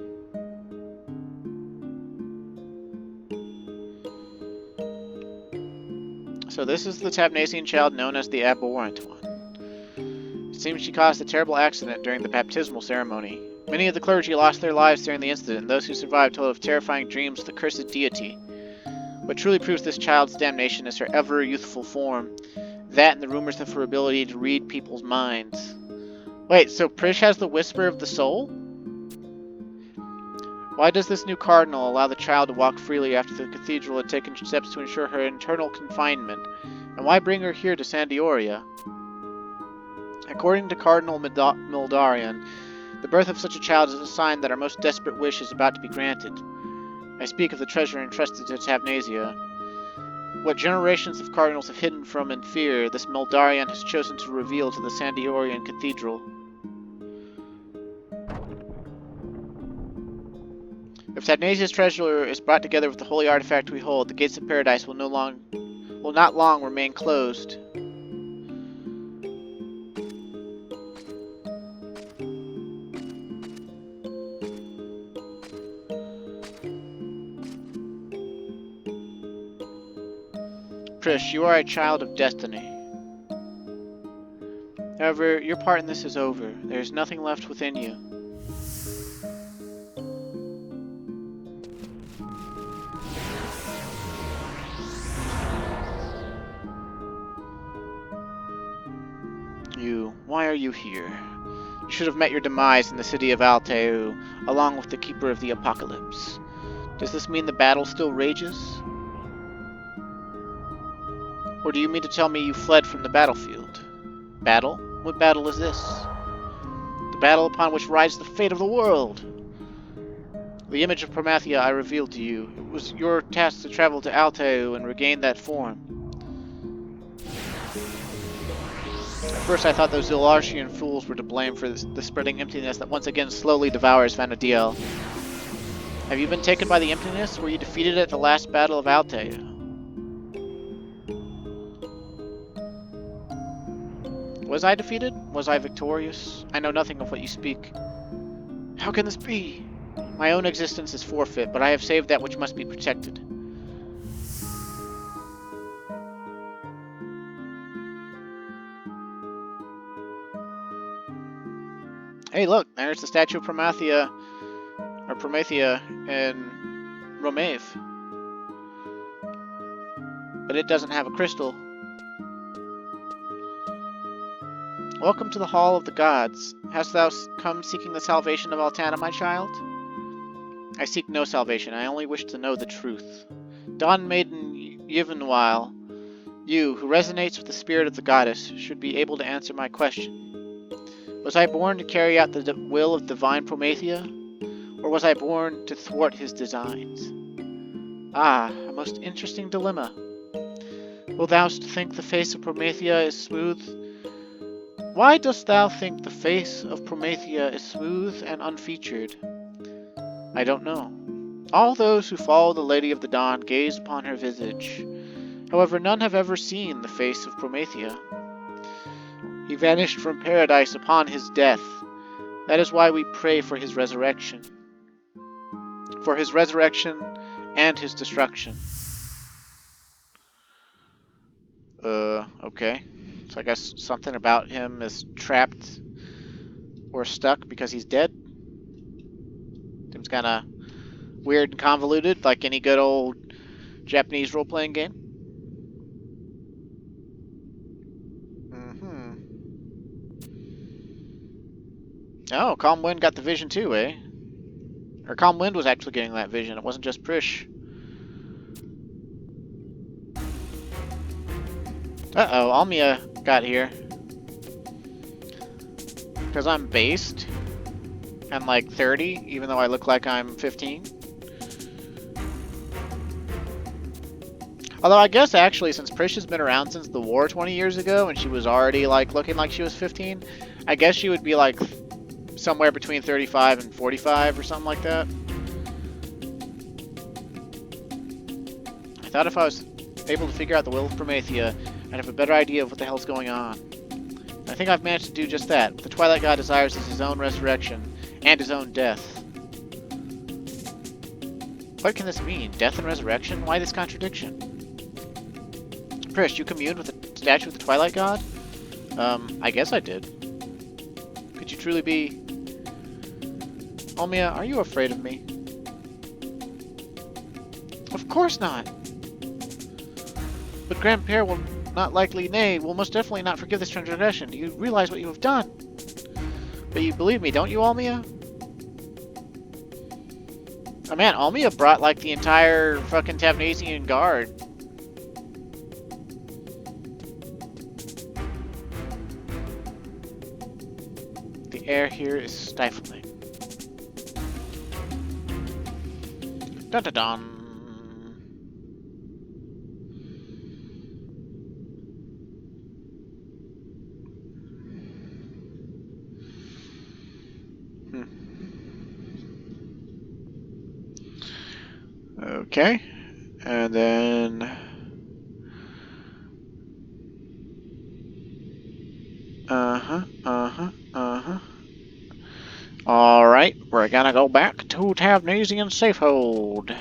So this is the Tavnazian child known as the Abhorrent One. It seems she caused a terrible accident during the baptismal ceremony. Many of the clergy lost their lives during the incident, and those who survived told of terrifying dreams of the cursed deity. What truly proves this child's damnation is her ever-youthful form. That and the rumors of her ability to read people's minds. Wait, so Prish has the Whisper of the Soul? Why does this new cardinal allow the child to walk freely after the cathedral had taken steps to ensure her internal confinement? And why bring her here to Sandioria? According to Cardinal Mildarian, the birth of such a child is a sign that our most desperate wish is about to be granted. I speak of the treasure entrusted to Tavnazia. What generations of cardinals have hidden from in fear, this Mildarian has chosen to reveal to the Sandiorian Cathedral. If Tavnazia's treasure is brought together with the holy artifact we hold, the gates of paradise will not long remain closed. Prish, you are a child of destiny. However, your part in this is over. There is nothing left within you. Why are you here? You should have met your demise in the city of Alteu, along with the Keeper of the Apocalypse. Does this mean the battle still rages? Or do you mean to tell me you fled from the battlefield? Battle? What battle is this? The battle upon which rides the fate of the world! The image of Promathia I revealed to you. It was your task to travel to Alteu and regain that form. At first I thought those Ilartian fools were to blame for the spreading emptiness that once again slowly devours Vana'diel. Have you been taken by the emptiness? Were you defeated at the last battle of Alteu? Was I defeated? Was I victorious? I know nothing of what you speak. How can this be? My own existence is forfeit, but I have saved that which must be protected. Hey, look, there's the statue of Promathia in Romave. But it doesn't have a crystal. Welcome to the Hall of the Gods. Hast thou come seeking the salvation of Altana, my child? I seek no salvation, I only wish to know the truth. Dawn Maiden Yevonwhile, you, who resonates with the spirit of the goddess, should be able to answer my question. Was I born to carry out the will of divine Promathia? Or was I born to thwart his designs? Ah, a most interesting dilemma. Wilt thou think the face of Promathia is smooth? Why dost thou think the face of Promathia is smooth and unfeatured? I don't know. All those who follow the Lady of the Dawn gaze upon her visage. However, none have ever seen the face of Promathia. He vanished from paradise upon his death. That is why we pray for his resurrection. For his resurrection and his destruction. Okay. So I guess something about him is trapped or stuck because he's dead. Seems kind of weird and convoluted, like any good old Japanese role-playing game. Oh, Calm Wind got the vision too, eh? Or Calm Wind was actually getting that vision. It wasn't just Prish. Uh-oh, Almia got here. Because I'm based. And like 30, even though I look like I'm 15. Although I guess actually, since Prish has been around since the war 20 years ago, and she was already like looking like she was 15, I guess she would be like somewhere between 35 and 45 or something like that. I thought if I was able to figure out the will of Promathia, I'd have a better idea of what the hell's going on. And I think I've managed to do just that. What the Twilight God desires is his own resurrection, and his own death. What can this mean? Death and resurrection? Why this contradiction? Prish, you communed with the statue of the Twilight God? I guess I did. Could you truly be... Omia, are you afraid of me? Of course not! But Grandpere will not likely, nay, will most definitely not forgive this transgression. Do you realize what you have done? But you believe me, don't you, Omia? Oh man, Omia brought like the entire fucking Tavnazian guard. The air here is stifling. Dun dun dun. Okay, and then all right, we're gonna go back to Tavnazian Safehold.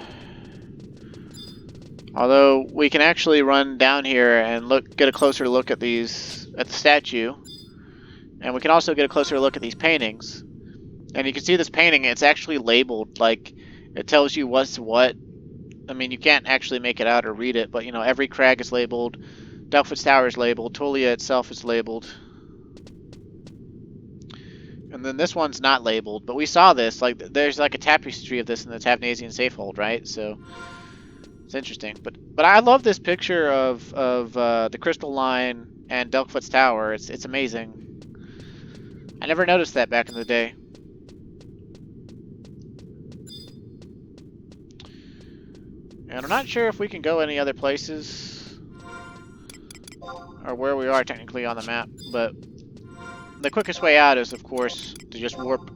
Although we can actually run down here and get a closer look at the statue, and we can also get a closer look at these paintings. And you can see this painting; it's actually labeled, like it tells you what's what. I mean, you can't actually make it out or read it, but you know, every crag is labeled, Delphi's Tower is labeled, Tulia itself is labeled. And then this one's not labeled, but we saw this, like, there's like a tapestry of this in the Tavnazian Safehold, right? So, it's interesting. But I love this picture of the Crystal Line and Delphi's Tower. It's amazing. I never noticed that back in the day. And I'm not sure if we can go any other places, or where we are technically on the map, but the quickest way out is, of course, to just warp.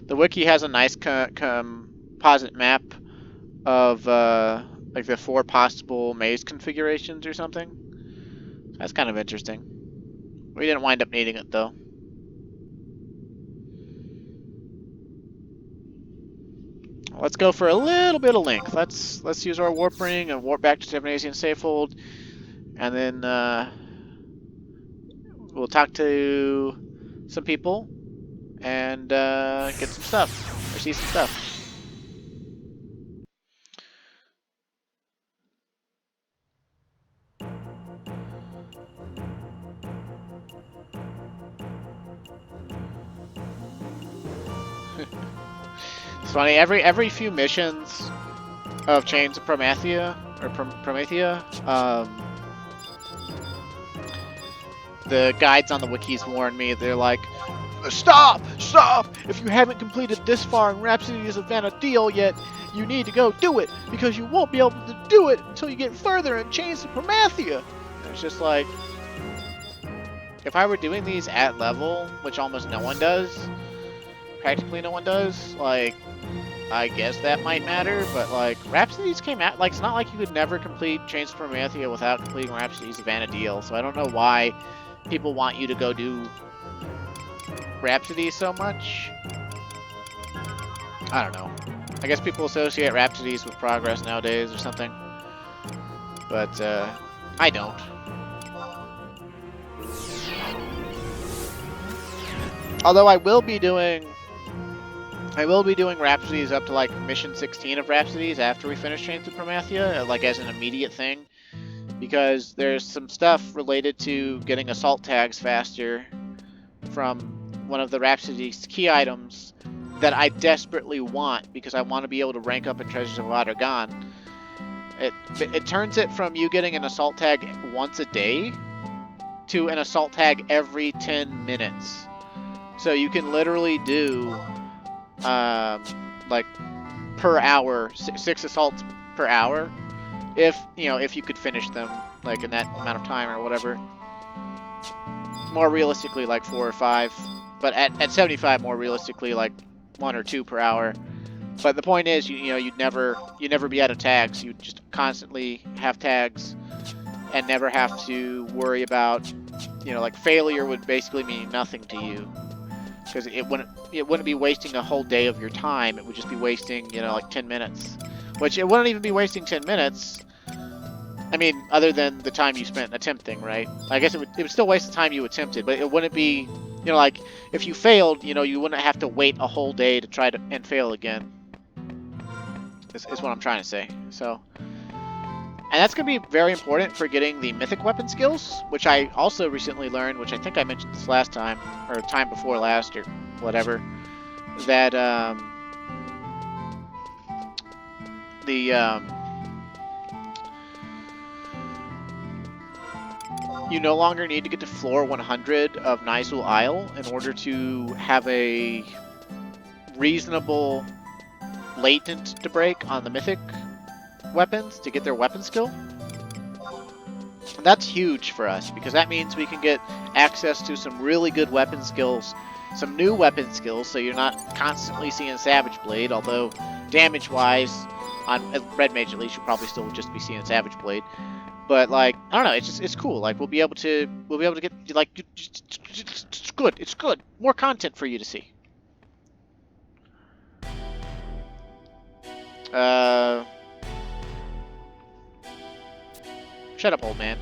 The wiki has a nice composite map of like the 4 possible maze configurations or something. That's kind of interesting. We didn't wind up needing it though. Let's go for a little bit of length. Let's use our warp ring and warp back to Tavnazian Safehold, and then we'll talk to some people and get some stuff or see some stuff. It's funny, every few missions of Chains of Promathia, or Promathia, the guides on the wikis warn me. They're like, Stop! If you haven't completed this far in Rhapsodies of Vana'diel yet, you need to go do it, because you won't be able to do it until you get further in Chains of Promathia. And it's just like, if I were doing these at level, which almost no one does, practically no one does, like, I guess that might matter, but like, Rhapsodies came out, like, it's not like you could never complete Chains of Promathia without completing Rhapsodies of Vana'diel, so I don't know why people want you to go do Rhapsodies so much. I don't know. I guess people associate Rhapsodies with progress nowadays or something, but I don't. Although I will be doing Rhapsodies up to like mission 16 of Rhapsodies after we finish Chains of Promathia, like as an immediate thing, because there's some stuff related to getting assault tags faster from one of the Rhapsodies key items that I desperately want, because I want to be able to rank up in Treasures of Adargon. It turns it from you getting an assault tag once a day to an assault tag every 10 minutes. So you can literally do like per hour, 6 assaults per hour, if you could finish them like in that amount of time or whatever. more realistically like 4 or 5, but at 75 more realistically like 1 or 2 per hour. But the point is, you know, you'd never be out of tags. You'd just constantly have tags and never have to worry about, you know, like failure would basically mean nothing to you, because it wouldn't be wasting a whole day of your time. It would just be wasting, you know, like 10 minutes, which it wouldn't even be wasting 10 minutes. I mean, other than the time you spent attempting, right? I guess it would still waste the time you attempted, but it wouldn't be, you know, like if you failed, you know, you wouldn't have to wait a whole day to try to and fail again. Is what I'm trying to say. So, and that's going to be very important for getting the mythic weapon skills, which I also recently learned, which I think I mentioned this last time, or time before last, or whatever, that you no longer need to get to floor 100 of Nizul Isle in order to have a reasonable latent to break on the mythic weapons to get their weapon skill. And that's huge for us, because that means we can get access to some really good weapon skills, some new weapon skills, so you're not constantly seeing Savage Blade, although damage-wise, on Red Mage at least, you'll probably still just be seeing Savage Blade. But like, I don't know, it's cool. Like we'll be able to get, like, it's good. More content for you to see. Shut up, old man.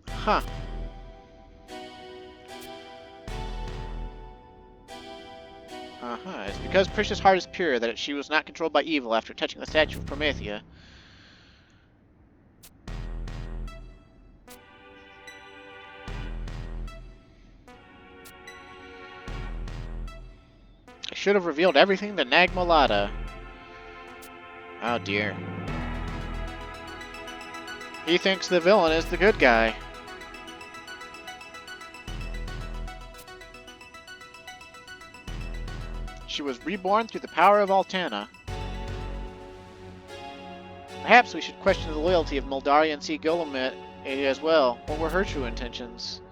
Huh. It's because Priscia's heart is pure that she was not controlled by evil after touching the statue of Promathia. I should have revealed everything to Nag'molada. Oh dear. He thinks the villain is the good guy. She was reborn through the power of Altana. Perhaps we should question the loyalty of Muldarian C. Gulamet as well. What were her true intentions?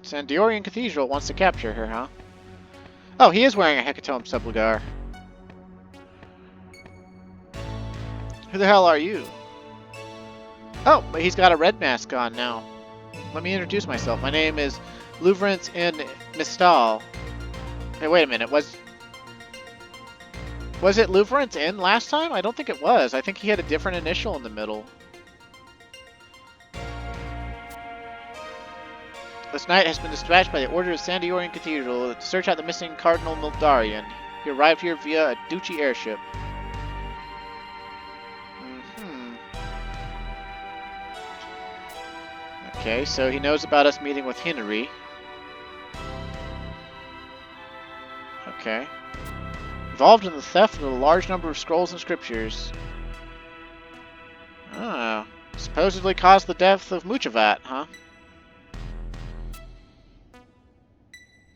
Sandiorian Cathedral wants to capture her, huh? Oh, he is wearing a Hecatomb Sublugar. Who the hell are you? Oh, but he's got a red mask on now. Let me introduce myself. My name is Luverance in Mistal. Hey, wait a minute. Was it Luverance in last time? I don't think it was. I think he had a different initial in the middle. This knight has been dispatched by the Order of Sandiorian Cathedral to search out the missing Cardinal Muldarian. He arrived here via a Duchy airship. Okay, so he knows about us meeting with Hinari. Okay. Involved in the theft of a large number of scrolls and scriptures. Oh. Supposedly caused the death of Muchavat, huh?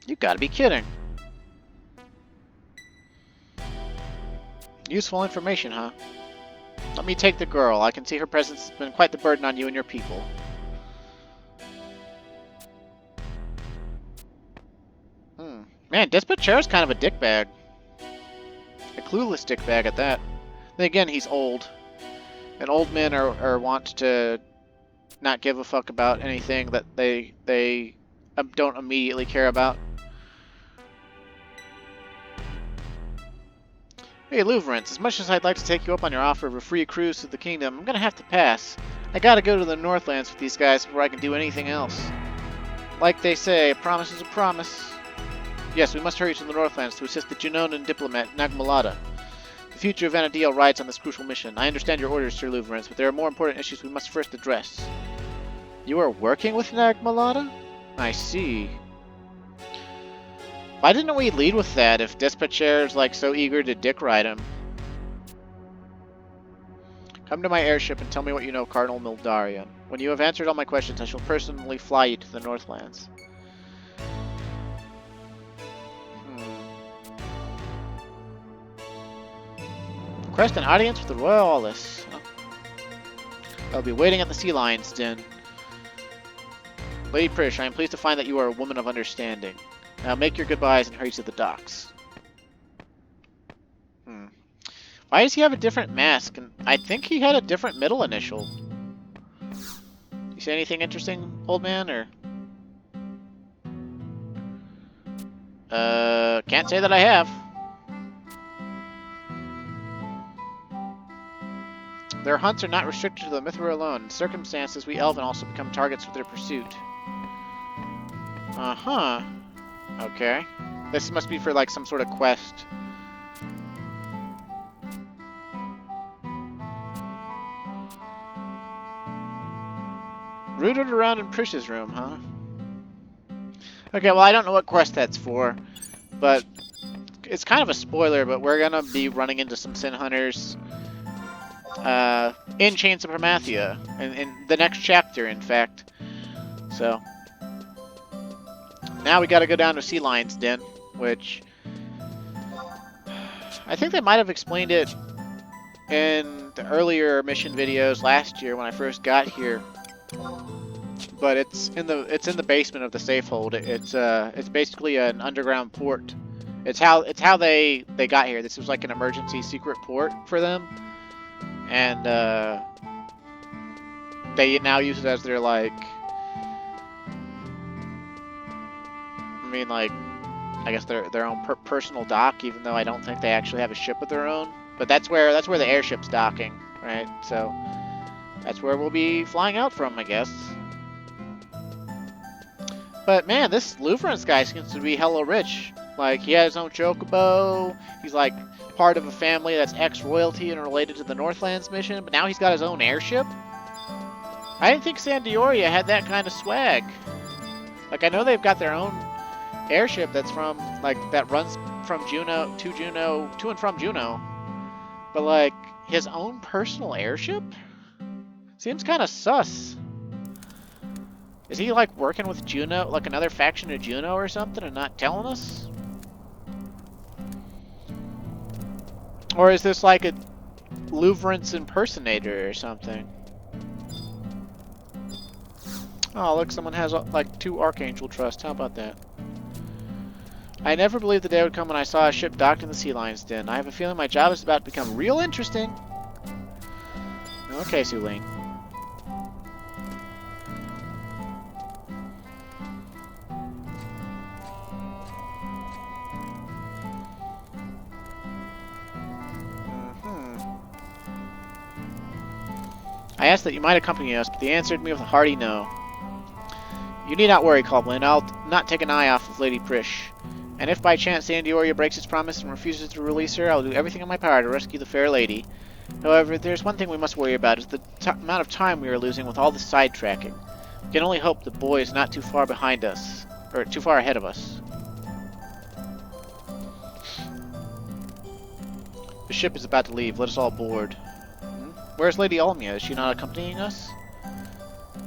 You gotta be kidding. Useful information, huh? Let me take the girl. I can see her presence has been quite the burden on you and your people. Man, Despochair's kind of a dickbag. A clueless dickbag at that. Then again, he's old. And old men are wont to not give a fuck about anything that they don't immediately care about. Hey, Luverance, as much as I'd like to take you up on your offer of a free cruise to the kingdom, I'm gonna have to pass. I gotta go to the Northlands with these guys before I can do anything else. Like they say, a promise is a promise. Yes, we must hurry to the Northlands to assist the Junonan diplomat, Nag'molada. The future of Vana'diel rides on this crucial mission. I understand your orders, Sir Luverance, but there are more important issues we must first address. You are working with Nag'molada? I see. Why didn't we lead with that if Despochair's like so eager to dick ride him? Come to my airship and tell me what you know of Cardinal Muldarian. When you have answered all my questions, I shall personally fly you to the Northlands. Request an audience with the Royal Alice. Oh. I'll be waiting at the Sea Lion's Den. Lady Prish, I am pleased to find that you are a woman of understanding. Now make your goodbyes and hurry to the docks. Why does he have a different mask? And I think he had a different middle initial. You see anything interesting, old man, or? Can't say that I have. Their hunts are not restricted to the Mithra alone. In circumstances, we Elven also become targets for their pursuit. Uh-huh. Okay. This must be for, like, some sort of quest. Rooted around in Prish's room, huh? Okay, well, I don't know what quest that's for, but it's kind of a spoiler, but we're gonna be running into some Sin Hunters in Chains of Promathia, in the next chapter, in fact. So, now we gotta go down to Sea Lion's Den, which I think they might have explained it in the earlier mission videos last year when I first got here. But it's in the basement of the safehold. It's basically an underground port. It's how they got here. This was like an emergency secret port for them, and they now use it as their, like, I mean, like, I guess their own personal dock. Even though I don't think they actually have a ship of their own. But that's where the airship's docking, right? So that's where we'll be flying out from, I guess. But man, this Louvren's guy seems to be hella rich. Like, he has his own chocobo. He's like part of a family that's ex-royalty and related to the Northlands mission. But now he's got his own airship. I didn't think San Dioria had that kind of swag. Like, I know they've got their own airship that's from, like, that runs from Juno to and from Juno. But like, his own personal airship seems kind of sus. Is he, like, working with Juno, like another faction of Juno or something, and not telling us? Or is this like a Louvren's impersonator or something? Oh, look, someone has, like, 2 Archangel Trust. How about that? I never believed the day would come when I saw a ship docked in the Sea Lion's Den. I have a feeling my job is about to become real interesting. Okay, Suline. I asked that you might accompany us, but they answered me with a hearty no. You need not worry, Coblin. I'll not take an eye off of Lady Prish. And if by chance San Dioria breaks its promise and refuses to release her, I'll do everything in my power to rescue the fair lady. However, there's one thing we must worry about, is the amount of time we are losing with all the sidetracking. We can only hope the boy is not too far behind us, or too far ahead of us. The ship is about to leave. Let us all board. Where's Lady Olmia? Is she not accompanying us?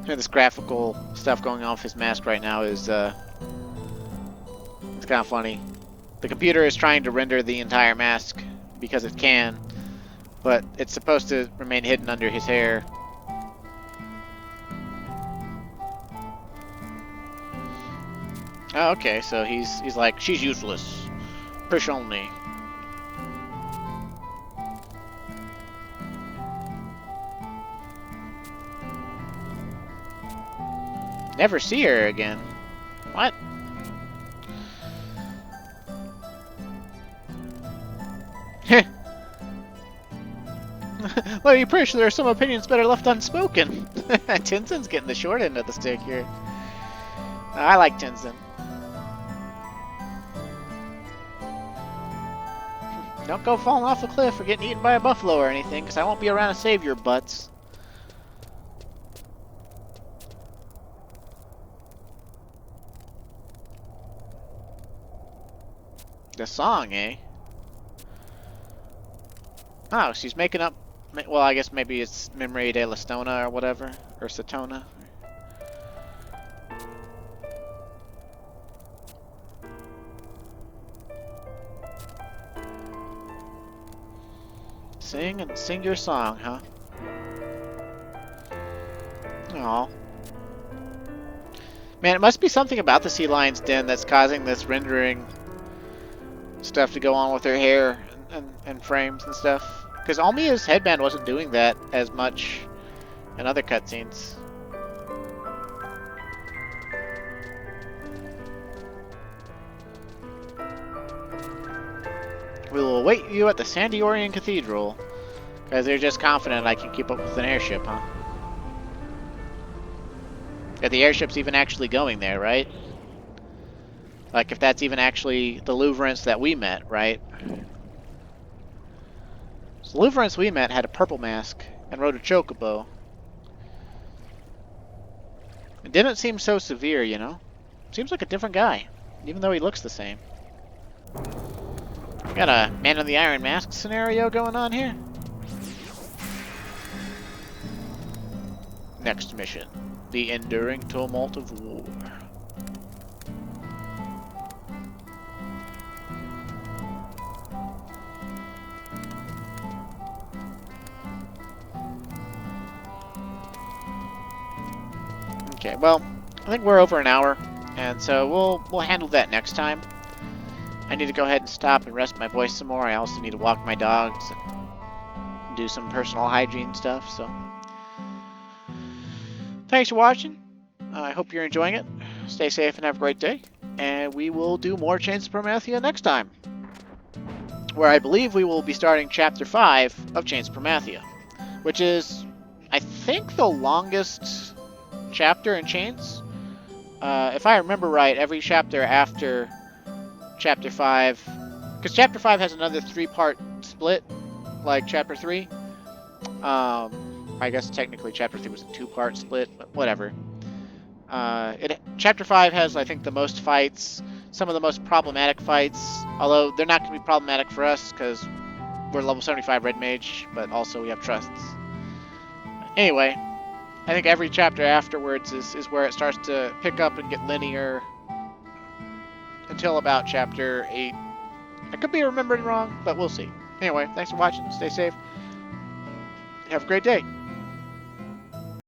This graphical stuff going on with his mask right now is, it's kind of funny. The computer is trying to render the entire mask because it can, but it's supposed to remain hidden under his hair. Oh, okay, so he's like, she's useless. Prish only. Never see her again. What? Lady Prish, there are some opinions better left unspoken. Tinzin's getting the short end of the stick here. I like Tinzin. Don't go falling off a cliff or getting eaten by a buffalo or anything, because I won't be around to save your butts. The song, eh? Oh, she's making up... Well, I guess maybe it's Memory de la Stona or whatever. Or Satona. Sing and sing your song, huh? Aw. Man, it must be something about the sea lion's den that's causing this rendering stuff to go on with her hair and frames and stuff. Because Almia's headband wasn't doing that as much in other cutscenes. We will await you at the Sandiorian Cathedral, because they're just confident I can keep up with an airship, huh? That the airship's even actually going there, right? Like, if that's even actually the Louvrance that we met, right? So the Louvrance we met had a purple mask and rode a chocobo. It didn't seem so severe, you know? Seems like a different guy, even though he looks the same. Got a Man in the Iron Mask scenario going on here. Next mission. The enduring tumult of war. Okay, well, I think we're over an hour, and so we'll handle that next time. I need to go ahead and stop and rest my voice some more. I also need to walk my dogs and do some personal hygiene stuff, so... Thanks for watching. I hope you're enjoying it. Stay safe and have a great day. And we will do more Chains of Promathia next time, where I believe we will be starting Chapter 5 of Chains of Promathia, which is, I think, the longest chapter in Chains. If I remember right, every chapter after Chapter 5, because Chapter 5 has another 3-part split, like Chapter 3. I guess technically Chapter 3 was a 2-part split, but whatever. Chapter 5 has, I think, the most fights, some of the most problematic fights, although they're not going to be problematic for us, because we're level 75 Red Mage, but also we have trusts. Anyway, I think every chapter afterwards is where it starts to pick up and get linear until about Chapter 8. I could be remembering wrong, but we'll see. Anyway, thanks for watching. Stay safe. Have a great day.